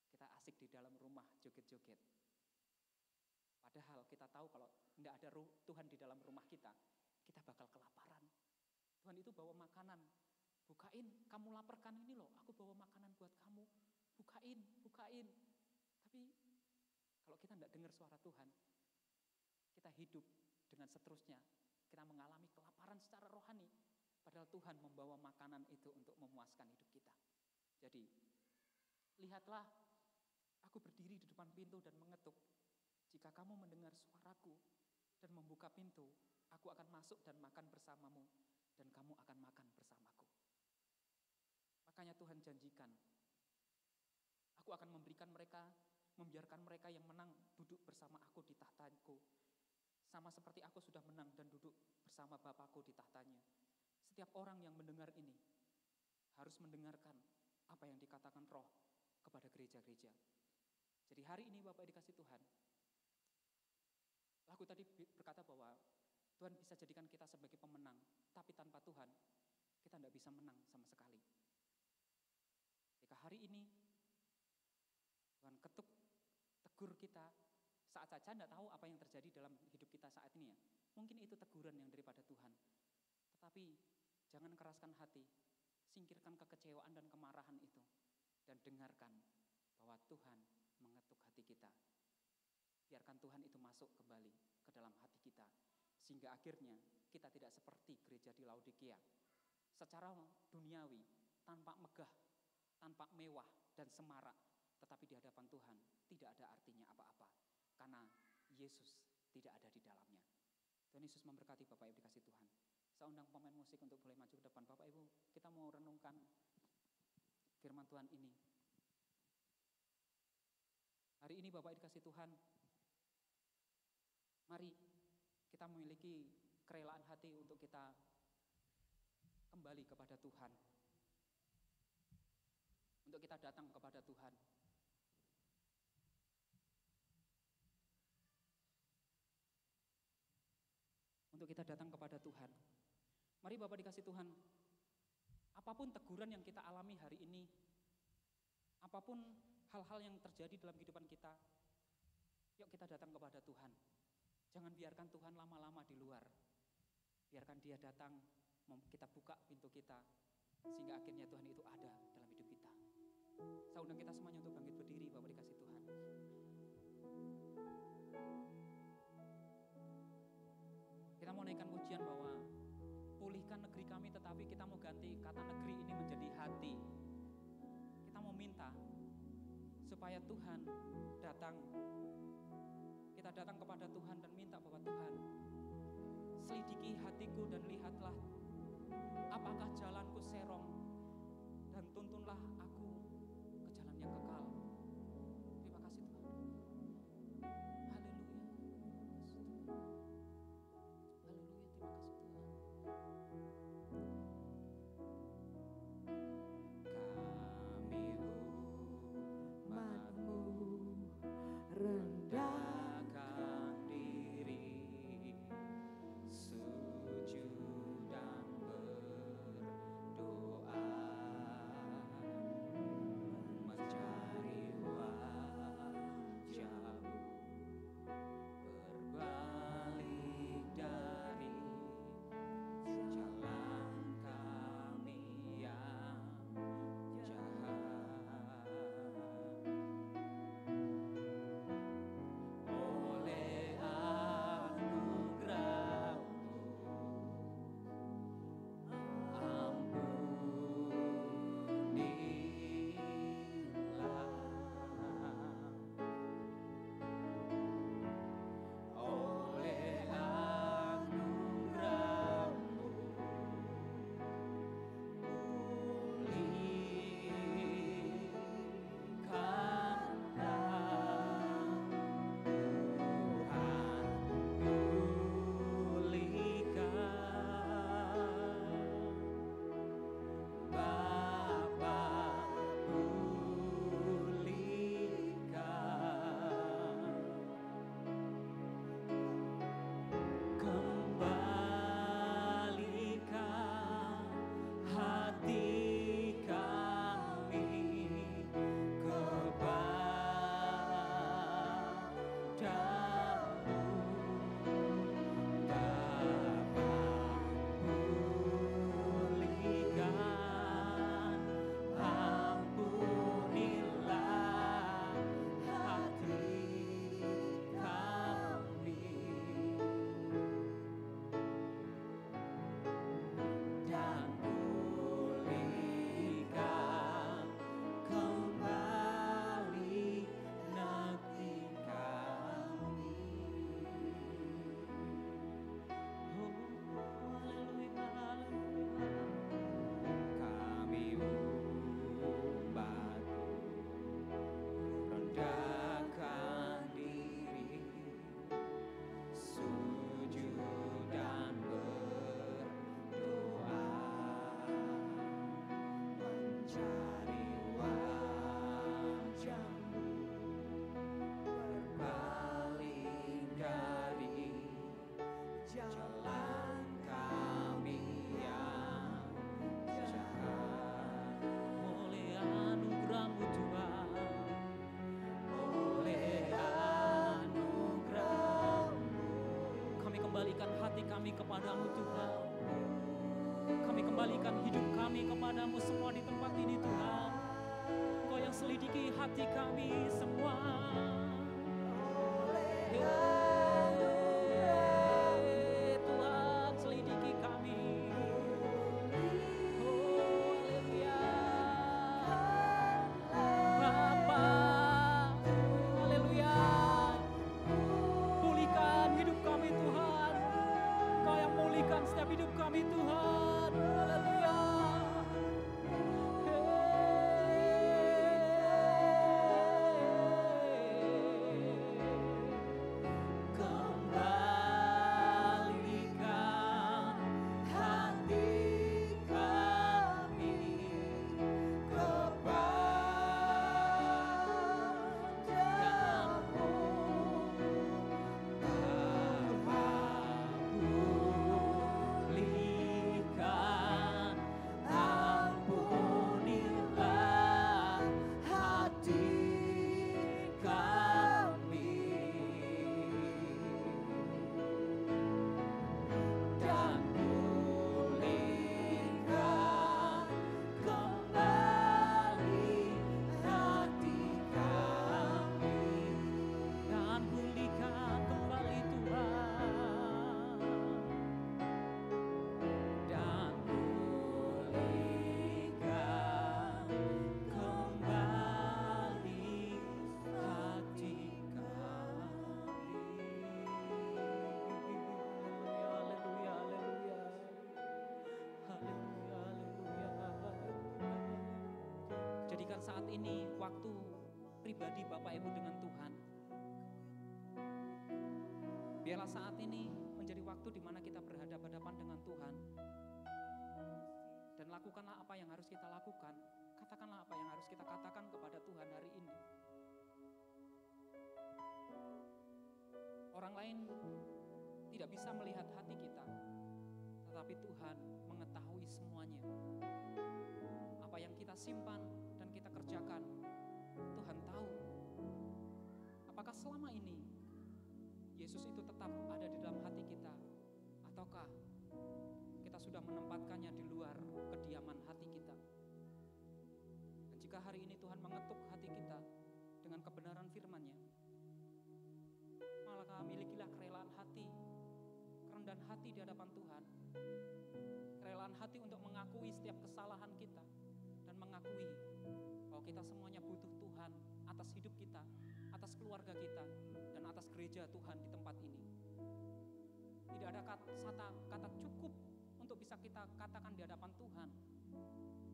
Kita asik di dalam rumah joget-joget. Padahal kita tahu kalau tidak ada Tuhan di dalam rumah kita bakal kelaparan. Tuhan itu bawa makanan. Bukain, kamu lapar kan ini loh, aku bawa makanan buat kamu. Bukain. Tapi kalau kita tidak dengar suara Tuhan, kita hidup dengan seterusnya. Kita mengalami kelaparan secara rohani. Padahal Tuhan membawa makanan itu untuk memuaskan hidup kita. Jadi, lihatlah, aku berdiri di depan pintu dan mengetuk. Jika kamu mendengar suaraku dan membuka pintu, aku akan masuk dan makan bersamamu, dan kamu akan makan bersamaku. Makanya Tuhan janjikan, aku akan membiarkan mereka yang menang duduk bersama aku di tahtaku. Sama seperti aku sudah menang dan duduk bersama Bapakku di tahtanya. Setiap orang yang mendengar ini harus mendengarkan apa yang dikatakan Roh kepada gereja-gereja. Jadi hari ini Bapak dikasih Tuhan, Lagu tadi berkata bahwa Tuhan bisa jadikan kita sebagai pemenang, tapi tanpa Tuhan kita tidak bisa menang sama sekali. Jika hari ini Tuhan ketuk, tegur kita, saat saja tidak tahu apa yang terjadi dalam hidup kita saat ini ya. Mungkin itu teguran yang daripada Tuhan. Tetapi jangan keraskan hati, singkirkan kekecewaan dan kemarahan itu. Dan dengarkan bahwa Tuhan mengetuk hati kita. Biarkan Tuhan itu masuk kembali ke dalam hati kita. Sehingga akhirnya kita tidak seperti gereja di Laodikia. Secara duniawi, tanpa megah, tanpa mewah dan semarak. Tetapi di hadapan Tuhan tidak ada artinya apa-apa. Karena Yesus tidak ada di dalamnya. Tuhan Yesus memberkati Bapak Ibu dikasih Tuhan. Saya undang pemain musik untuk boleh maju ke depan. Bapak Ibu, kita mau renungkan firman Tuhan ini. Hari ini Bapak dikasih Tuhan, mari kita memiliki kerelaan hati untuk kita kembali kepada Tuhan. Untuk kita datang kepada Tuhan. Untuk kita datang kepada Tuhan. Mari Bapak dikasih Tuhan, apapun teguran yang kita alami hari ini, apapun hal-hal yang terjadi dalam kehidupan kita, yuk kita datang kepada Tuhan. Jangan biarkan Tuhan lama-lama di luar. Biarkan Dia datang, kita buka pintu kita, sehingga akhirnya Tuhan itu ada dalam hidup kita. Saya undang kita semuanya untuk bangkit berdiri, Bapak dikasih Tuhan. Kita mau naikkan pujian bahwa pulihkan negeri kami, tetapi kita mau ganti kata negeri ini menjadi hati. Kita mau minta supaya Tuhan datang. Kita datang kepada Tuhan dan minta bahwa Tuhan, selidiki hatiku dan lihatlah apakah jalanku serong, dan tuntunlah aku ke jalan yang kekal. Terima kasih Tuhan. Haleluya. Haleluya, terima kasih Tuhan. Kami Umatmu rendahkan rendahkan diri, sujud dan hati kami semua. Tuhan selidiki kami. Oh haleluya. Bapa, haleluya. Pulihkan hidup kami Tuhan. Kau yang memulihkan setiap hidup kami Tuhan. Haleluya. Jadikan saat ini waktu pribadi Bapak Ibu dengan Tuhan. Biarlah saat ini menjadi waktu di mana kita berhadapan-hadapan dengan Tuhan. Dan lakukanlah apa yang harus kita lakukan. Katakanlah apa yang harus kita katakan kepada Tuhan hari ini. Orang lain tidak bisa melihat hati kita, tetapi Tuhan mengetahui semuanya. Apa yang kita simpan dan kita kerjakan, Tuhan tahu. Apakah selama ini Yesus itu tetap ada di dalam hati kita, ataukah kita sudah menempatkannya di luar kediaman hati kita? Dan jika hari ini Tuhan mengetuk hati kita dengan kebenaran firman-Nya, maka milikilah kerelaan hati, kerendahan hati di hadapan Tuhan, kerelaan hati untuk mengakui setiap kesalahan kita, dan mengakui bahwa kita semuanya butuh Tuhan atas hidup kita, atas keluarga kita, dan atas gereja Tuhan di tempat ini. Tidak ada kata cukup untuk bisa kita katakan di hadapan Tuhan,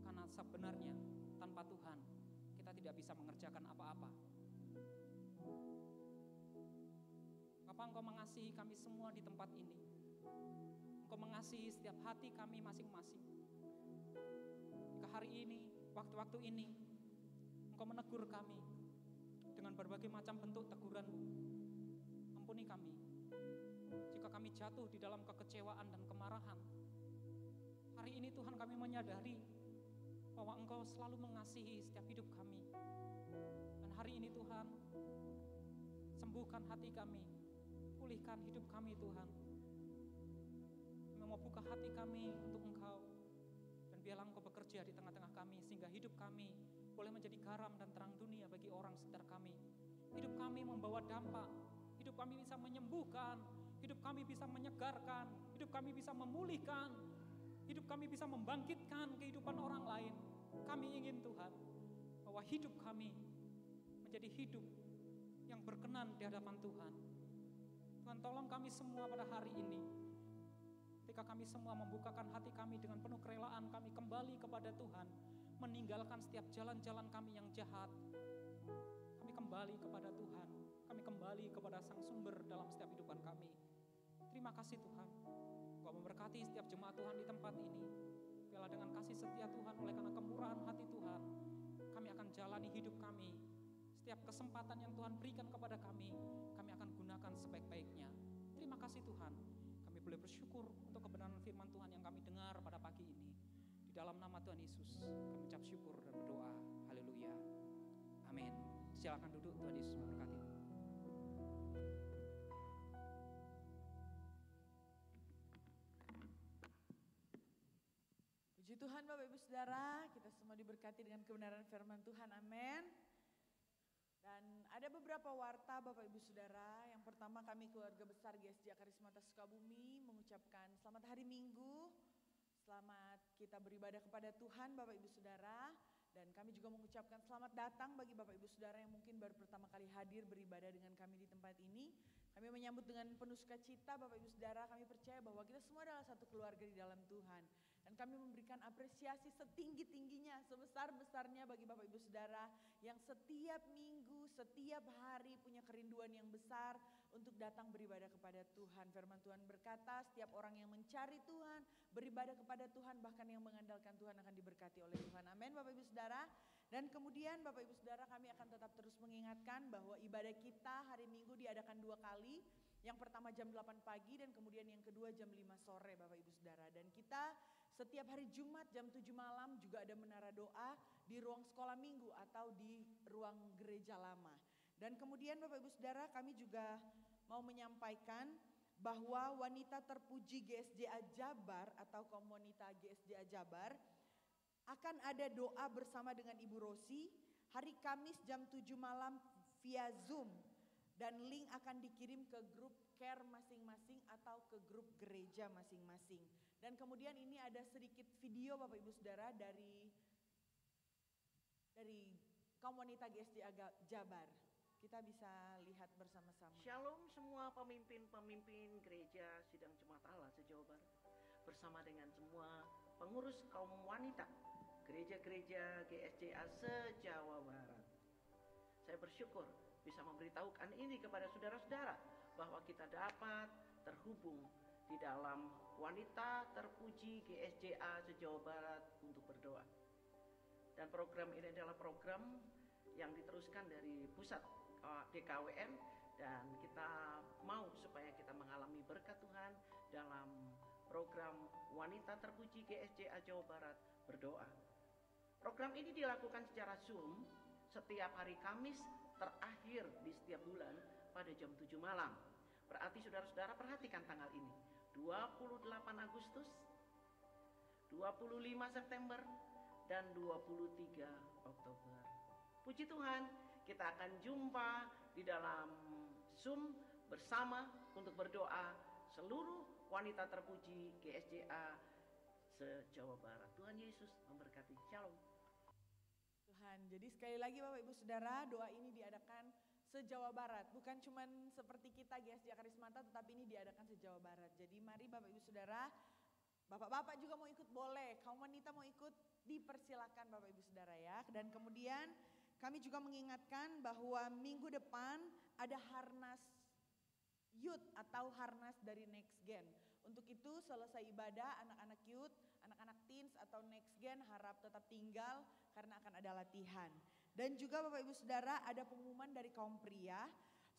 karena sebenarnya tanpa Tuhan kita tidak bisa mengerjakan apa-apa. Bapa, Engkau mengasihi kami semua di tempat ini. Engkau mengasihi setiap hati kami masing-masing. Jika hari ini, waktu-waktu ini, Engkau menegur kami dengan berbagai macam bentuk teguran-Mu, ampuni kami. Jika kami jatuh di dalam kekecewaan dan kemarahan, hari ini Tuhan kami menyadari bahwa Engkau selalu mengasihi setiap hidup kami. Dan hari ini Tuhan, sembuhkan hati kami, pulihkan hidup kami Tuhan. Kami mau buka hati kami untuk Engkau, dan biarlah Engkau bekerja di tengah-tengah kami, sehingga hidup kami boleh menjadi garam dan terang dunia bagi orang sekitar kami. Hidup kami membawa dampak, hidup kami bisa menyembuhkan, hidup kami bisa menyegarkan, hidup kami bisa memulihkan, hidup kami bisa membangkitkan kehidupan orang lain. Kami ingin Tuhan, bahwa hidup kami menjadi hidup yang berkenan di hadapan Tuhan. Tuhan, tolong kami semua pada hari ini, ketika kami semua membukakan hati kami dengan penuh kerelaan, kami kembali kepada Tuhan, meninggalkan setiap jalan-jalan kami yang jahat. Kami kembali kepada Tuhan, kami kembali kepada Sang Sumber dalam setiap kehidupan kami. Terima kasih Tuhan, Engkau memberkati setiap jemaat Tuhan di tempat ini. Biarlah dengan kasih setia Tuhan, oleh karena kemurahan hati Tuhan, kami akan jalani hidup kami. Setiap kesempatan yang Tuhan berikan kepada kami akan gunakan sebaik-baiknya. Terima kasih Tuhan, kami boleh bersyukur untuk kebenaran firman Tuhan yang kami dengar pada pagi ini. Di dalam nama Tuhan Yesus, kami ucap syukur dan berdoa. Haleluya. Amin. Silakan duduk, Tuhan Yesus memberkati. Puji Tuhan Bapak Ibu Saudara, kita semua diberkati dengan kebenaran firman Tuhan, amin. Dan ada beberapa warta Bapak Ibu Saudara. Yang pertama kami keluarga besar GSJ Karismata Sukabumi mengucapkan selamat hari Minggu. Selamat kita beribadah kepada Tuhan Bapak Ibu Saudara. Dan kami juga mengucapkan selamat datang bagi Bapak Ibu Saudara yang mungkin baru pertama kali hadir beribadah dengan kami di tempat ini. Kami menyambut dengan penuh sukacita Bapak Ibu Saudara. Kami percaya bahwa kita semua adalah satu keluarga di dalam Tuhan. Dan kami memberikan apresiasi setinggi-tingginya, sebesar-besarnya bagi Bapak Ibu Saudara yang setiap minggu, setiap hari punya kerinduan yang besar untuk datang beribadah kepada Tuhan. Firman Tuhan berkata, setiap orang yang mencari Tuhan, beribadah kepada Tuhan, bahkan yang mengandalkan Tuhan akan diberkati oleh Tuhan. Amin Bapak Ibu Saudara. Dan kemudian Bapak Ibu Saudara, kami akan tetap terus mengingatkan bahwa ibadah kita hari Minggu diadakan 2 kali. Yang pertama jam 8 pagi dan kemudian yang kedua jam 5 sore Bapak Ibu Saudara. Dan kita setiap hari Jumat jam 7 malam juga ada menara doa di ruang sekolah minggu atau di ruang gereja lama. Dan kemudian Bapak Ibu Saudara, kami juga mau menyampaikan bahwa wanita terpuji GSJA Jabar atau komunitas GSJA Jabar akan ada doa bersama dengan Ibu Rosi hari Kamis jam 7 malam via Zoom. Dan link akan dikirim ke grup care masing-masing atau ke grup gereja masing-masing. Dan kemudian ini ada sedikit video Bapak Ibu Saudara dari komunitas GSJ Jabar. Kita bisa lihat bersama-sama. Shalom semua pemimpin-pemimpin gereja Sidang Jemaat Allah se-Jawa Barat. Bersama dengan semua pengurus kaum wanita gereja-gereja GSJA se-Jawa Barat. Saya bersyukur bisa memberitahukan ini kepada saudara-saudara bahwa kita dapat terhubung di dalam wanita terpuji GSJA se-Jawa Barat untuk berdoa. Dan program ini adalah program yang diteruskan dari pusat DKWN dan kita mau supaya kita mengalami berkat Tuhan dalam program wanita terpuji GSJA Jawa Barat berdoa. Program ini dilakukan secara Zoom setiap hari Kamis terakhir di setiap bulan pada jam 7 malam. Berarti saudara-saudara perhatikan tanggal ini. 28 Agustus, 25 September, dan 23 Oktober. Puji Tuhan, kita akan jumpa di dalam Zoom bersama untuk berdoa seluruh wanita terpuji GSJA se-Jawa Barat. Tuhan Yesus memberkati. Shalom. Tuhan. Jadi sekali lagi Bapak Ibu Saudara, doa ini diadakan se-Jawa Barat. Bukan cuman seperti kita GSJ Karismata, tetapi ini diadakan se-Jawa Barat. Jadi mari Bapak Ibu Saudara, Bapak-bapak juga mau ikut boleh, kaum wanita mau ikut dipersilakan Bapak Ibu Saudara ya. Dan kemudian kami juga mengingatkan bahwa minggu depan ada Harnas Youth atau Harnas dari Next Gen. Untuk itu selesai ibadah anak-anak youth, anak-anak teens atau next gen harap tetap tinggal karena akan ada latihan. Dan juga Bapak Ibu Saudara ada pengumuman dari kaum pria,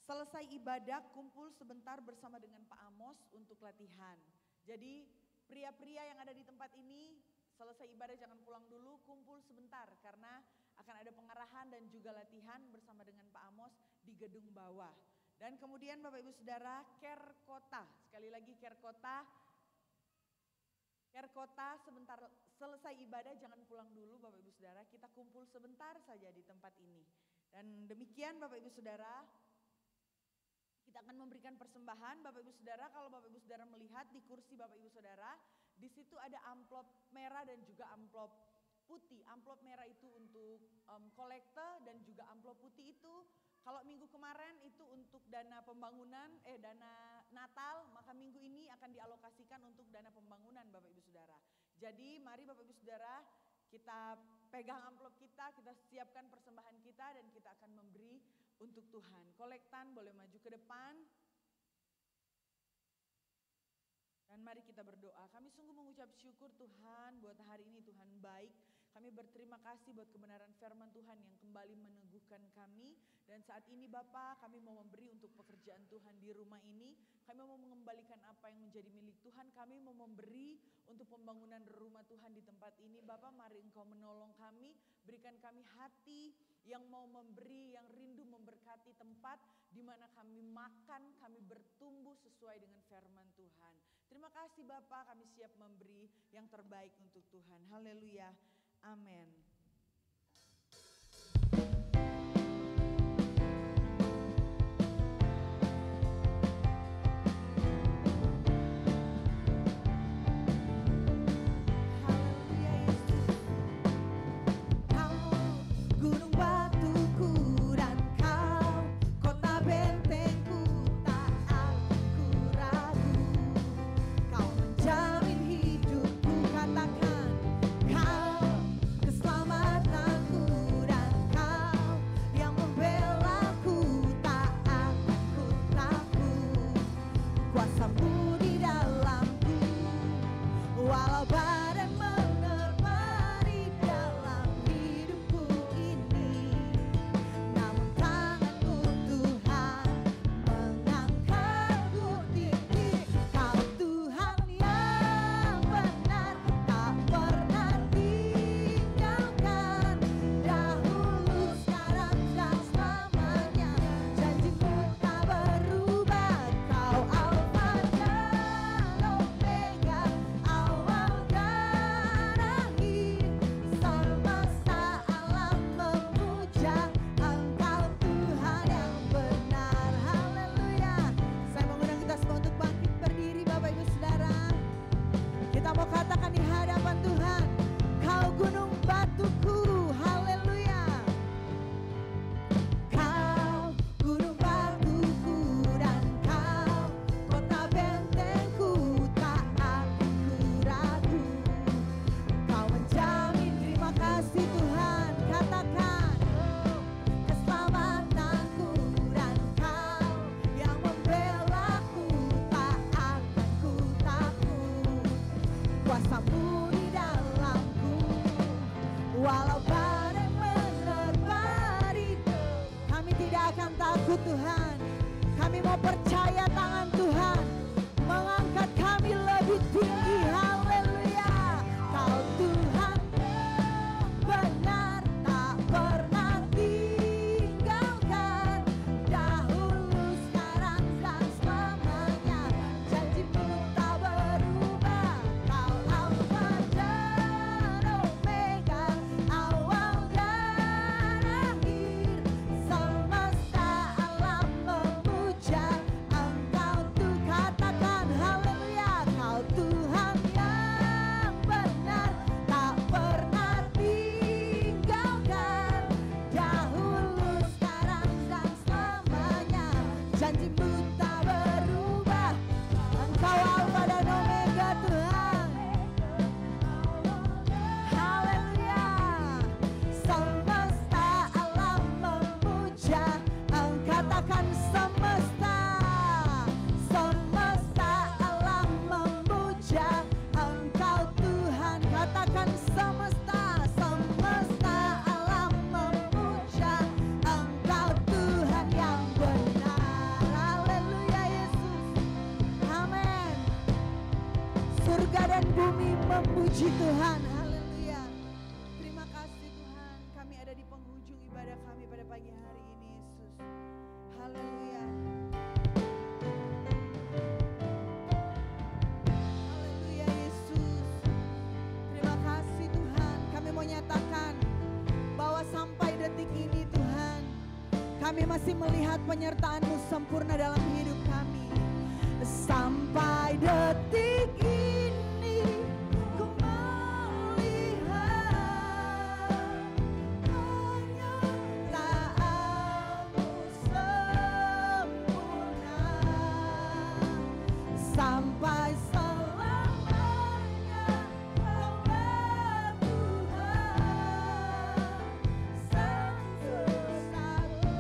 selesai ibadah kumpul sebentar bersama dengan Pak Amos untuk latihan. Jadi pria-pria yang ada di tempat ini selesai ibadah jangan pulang dulu, kumpul sebentar karena akan ada pengarahan dan juga latihan bersama dengan Pak Amos di gedung bawah. Dan kemudian Bapak Ibu Saudara, Care Kota, sekali lagi Care Kota sebentar selesai ibadah jangan pulang dulu Bapak Ibu Saudara, kita kumpul sebentar saja di tempat ini. Dan demikian Bapak Ibu Saudara, kita akan memberikan persembahan. Bapak Ibu Saudara, kalau Bapak Ibu Saudara melihat di kursi Bapak Ibu Saudara, di situ ada amplop merah dan juga amplop putih. Amplop merah itu untuk kolekte dan juga amplop putih itu kalau minggu kemarin itu untuk dana pembangunan, dana Natal, maka minggu ini akan dialokasikan untuk dana pembangunan Bapak Ibu Saudara. Jadi mari Bapak Ibu Saudara, kita pegang amplop kita siapkan persembahan kita dan kita akan memberi untuk Tuhan. Kolektan boleh maju ke depan. Dan mari kita berdoa. Kami sungguh mengucap syukur Tuhan buat hari ini, Tuhan baik. Kami berterima kasih buat kebenaran firman Tuhan yang kembali meneguhkan kami. Dan saat ini Bapak, kami mau memberi untuk pekerjaan Tuhan di rumah ini. Kami mau mengembalikan apa yang menjadi milik Tuhan. Kami mau memberi untuk pembangunan rumah Tuhan di tempat ini. Bapak, mari Engkau menolong kami. Berikan kami hati yang mau memberi, yang rindu memberkati tempat di mana kami makan, kami bertumbuh sesuai dengan firman Tuhan. Terima kasih Bapak, kami siap memberi yang terbaik untuk Tuhan. Haleluya. Amin. Puji Tuhan, haleluya. Terima kasih Tuhan, kami ada di penghujung ibadah kami pada pagi hari ini Yesus. Haleluya. Haleluya Yesus. Terima kasih Tuhan, kami mau nyatakan bahwa sampai detik ini Tuhan, kami masih melihat penyertaan-Mu sempurna dalam hidup kami. Sampai detik ini ku melihat penyertaan-Mu sempurna. Sampai selamanya Kaulah Tuhan, satu-satu.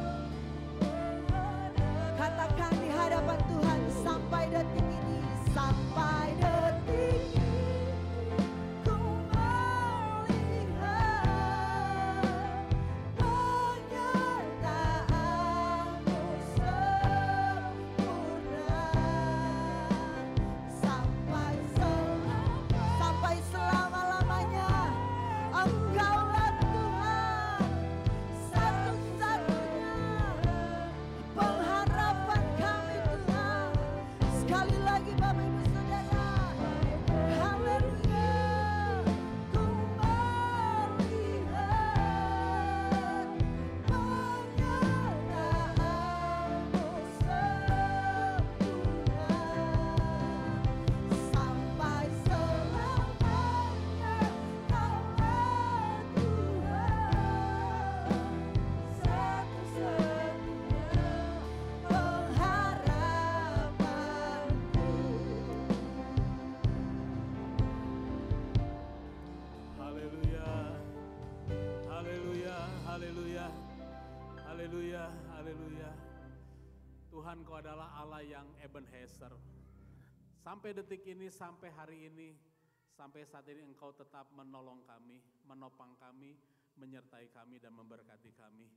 Katakan di hadapan Tuhan, sampai detik ini, sampai detik ini ku melihat penyertaan-Mu sempurna. Sampai selama-lamanya Engkaulah Tuhan, satu-satunya pengharapan kami Tuhan. Sekali lagi Bapak Ibu Saudara, haleluya. Ku melihat penyertaan-Mu sempurna. Sampai selamanya Kaulah Tuhan, satu-satunya pengharapanku. Haleluya, haleluya, haleluya, haleluya, haleluya. Tuhan, Kau adalah Allah yang Ebenezer. Sampai detik ini, sampai hari ini, sampai saat ini Engkau tetap menolong kami, menopang kami, menyertai kami dan memberkati kami.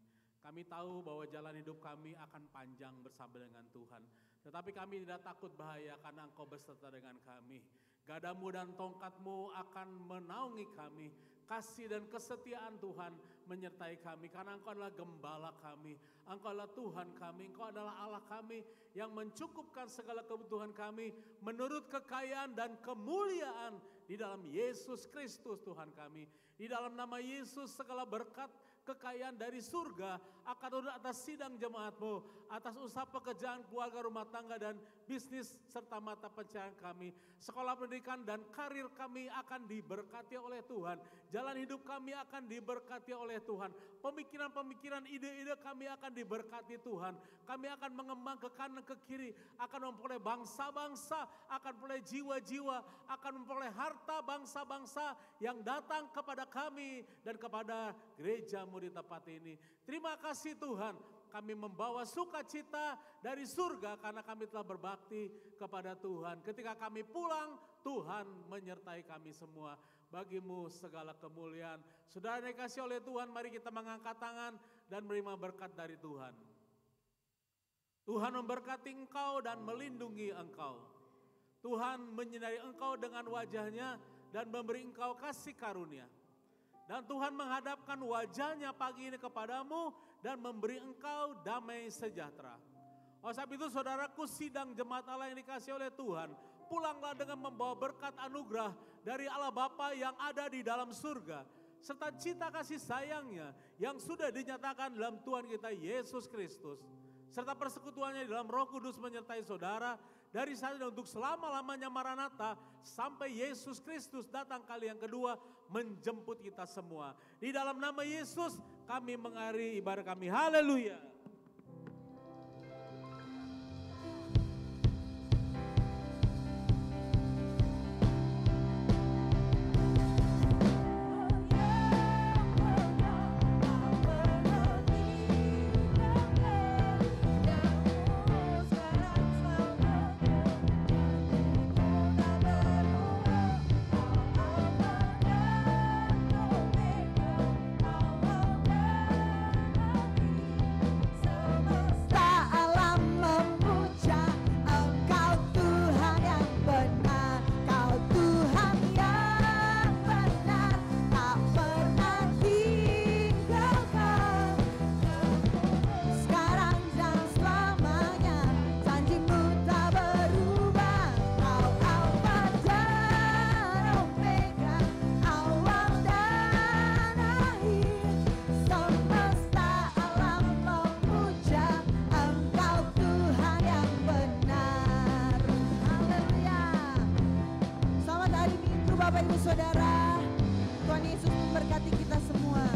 Kami tahu bahwa jalan hidup kami akan panjang bersama dengan Tuhan. Tetapi kami tidak takut bahaya karena Engkau beserta dengan kami. Gadamu dan tongkatmu akan menaungi kami. Kasih dan kesetiaan Tuhan menyertai kami. Karena Engkau adalah gembala kami. Engkau adalah Tuhan kami. Engkau adalah Allah kami yang mencukupkan segala kebutuhan kami menurut kekayaan dan kemuliaan di dalam Yesus Kristus Tuhan kami. Di dalam nama Yesus segala berkat kekayaan dari surga akan turun atas sidang jemaat-Mu, atas usaha pekerjaan, keluarga, rumah tangga, dan bisnis, serta mata pencahayaan kami. Sekolah pendidikan dan karir kami akan diberkati oleh Tuhan. Jalan hidup kami akan diberkati oleh Tuhan. Pemikiran-pemikiran, ide-ide kami akan diberkati Tuhan. Kami akan mengembang ke kanan, ke kiri, akan memperoleh bangsa-bangsa, akan memperoleh jiwa-jiwa, akan memperoleh harta bangsa-bangsa yang datang kepada kami dan kepada gereja-Mu di tempat ini. Terima kasih Tuhan, kami membawa sukacita dari surga karena kami telah berbakti kepada Tuhan. Ketika kami pulang, Tuhan menyertai kami semua. Bagi-Mu segala kemuliaan. Saudara dikasih oleh Tuhan, mari kita mengangkat tangan dan menerima berkat dari Tuhan. Tuhan memberkati engkau dan melindungi engkau. Tuhan menyinari engkau dengan wajahnya dan memberi engkau kasih karunia. Dan Tuhan menghadapkan wajahnya pagi ini kepadamu dan memberi engkau damai sejahtera. Oleh sebab itu saudaraku, sidang jemaat Allah yang dikasih oleh Tuhan, pulanglah dengan membawa berkat anugerah dari Allah Bapa yang ada di dalam surga. Serta cinta kasih sayangnya yang sudah dinyatakan dalam Tuhan kita Yesus Kristus. Serta persekutuannya di dalam Roh Kudus menyertai saudara dari saat ini untuk selama-lamanya Maranatha sampai Yesus Kristus datang kali yang kedua menjemput kita semua. Di dalam nama Yesus kami mengakhiri ibadah kami. Haleluya. memberkati kita semua.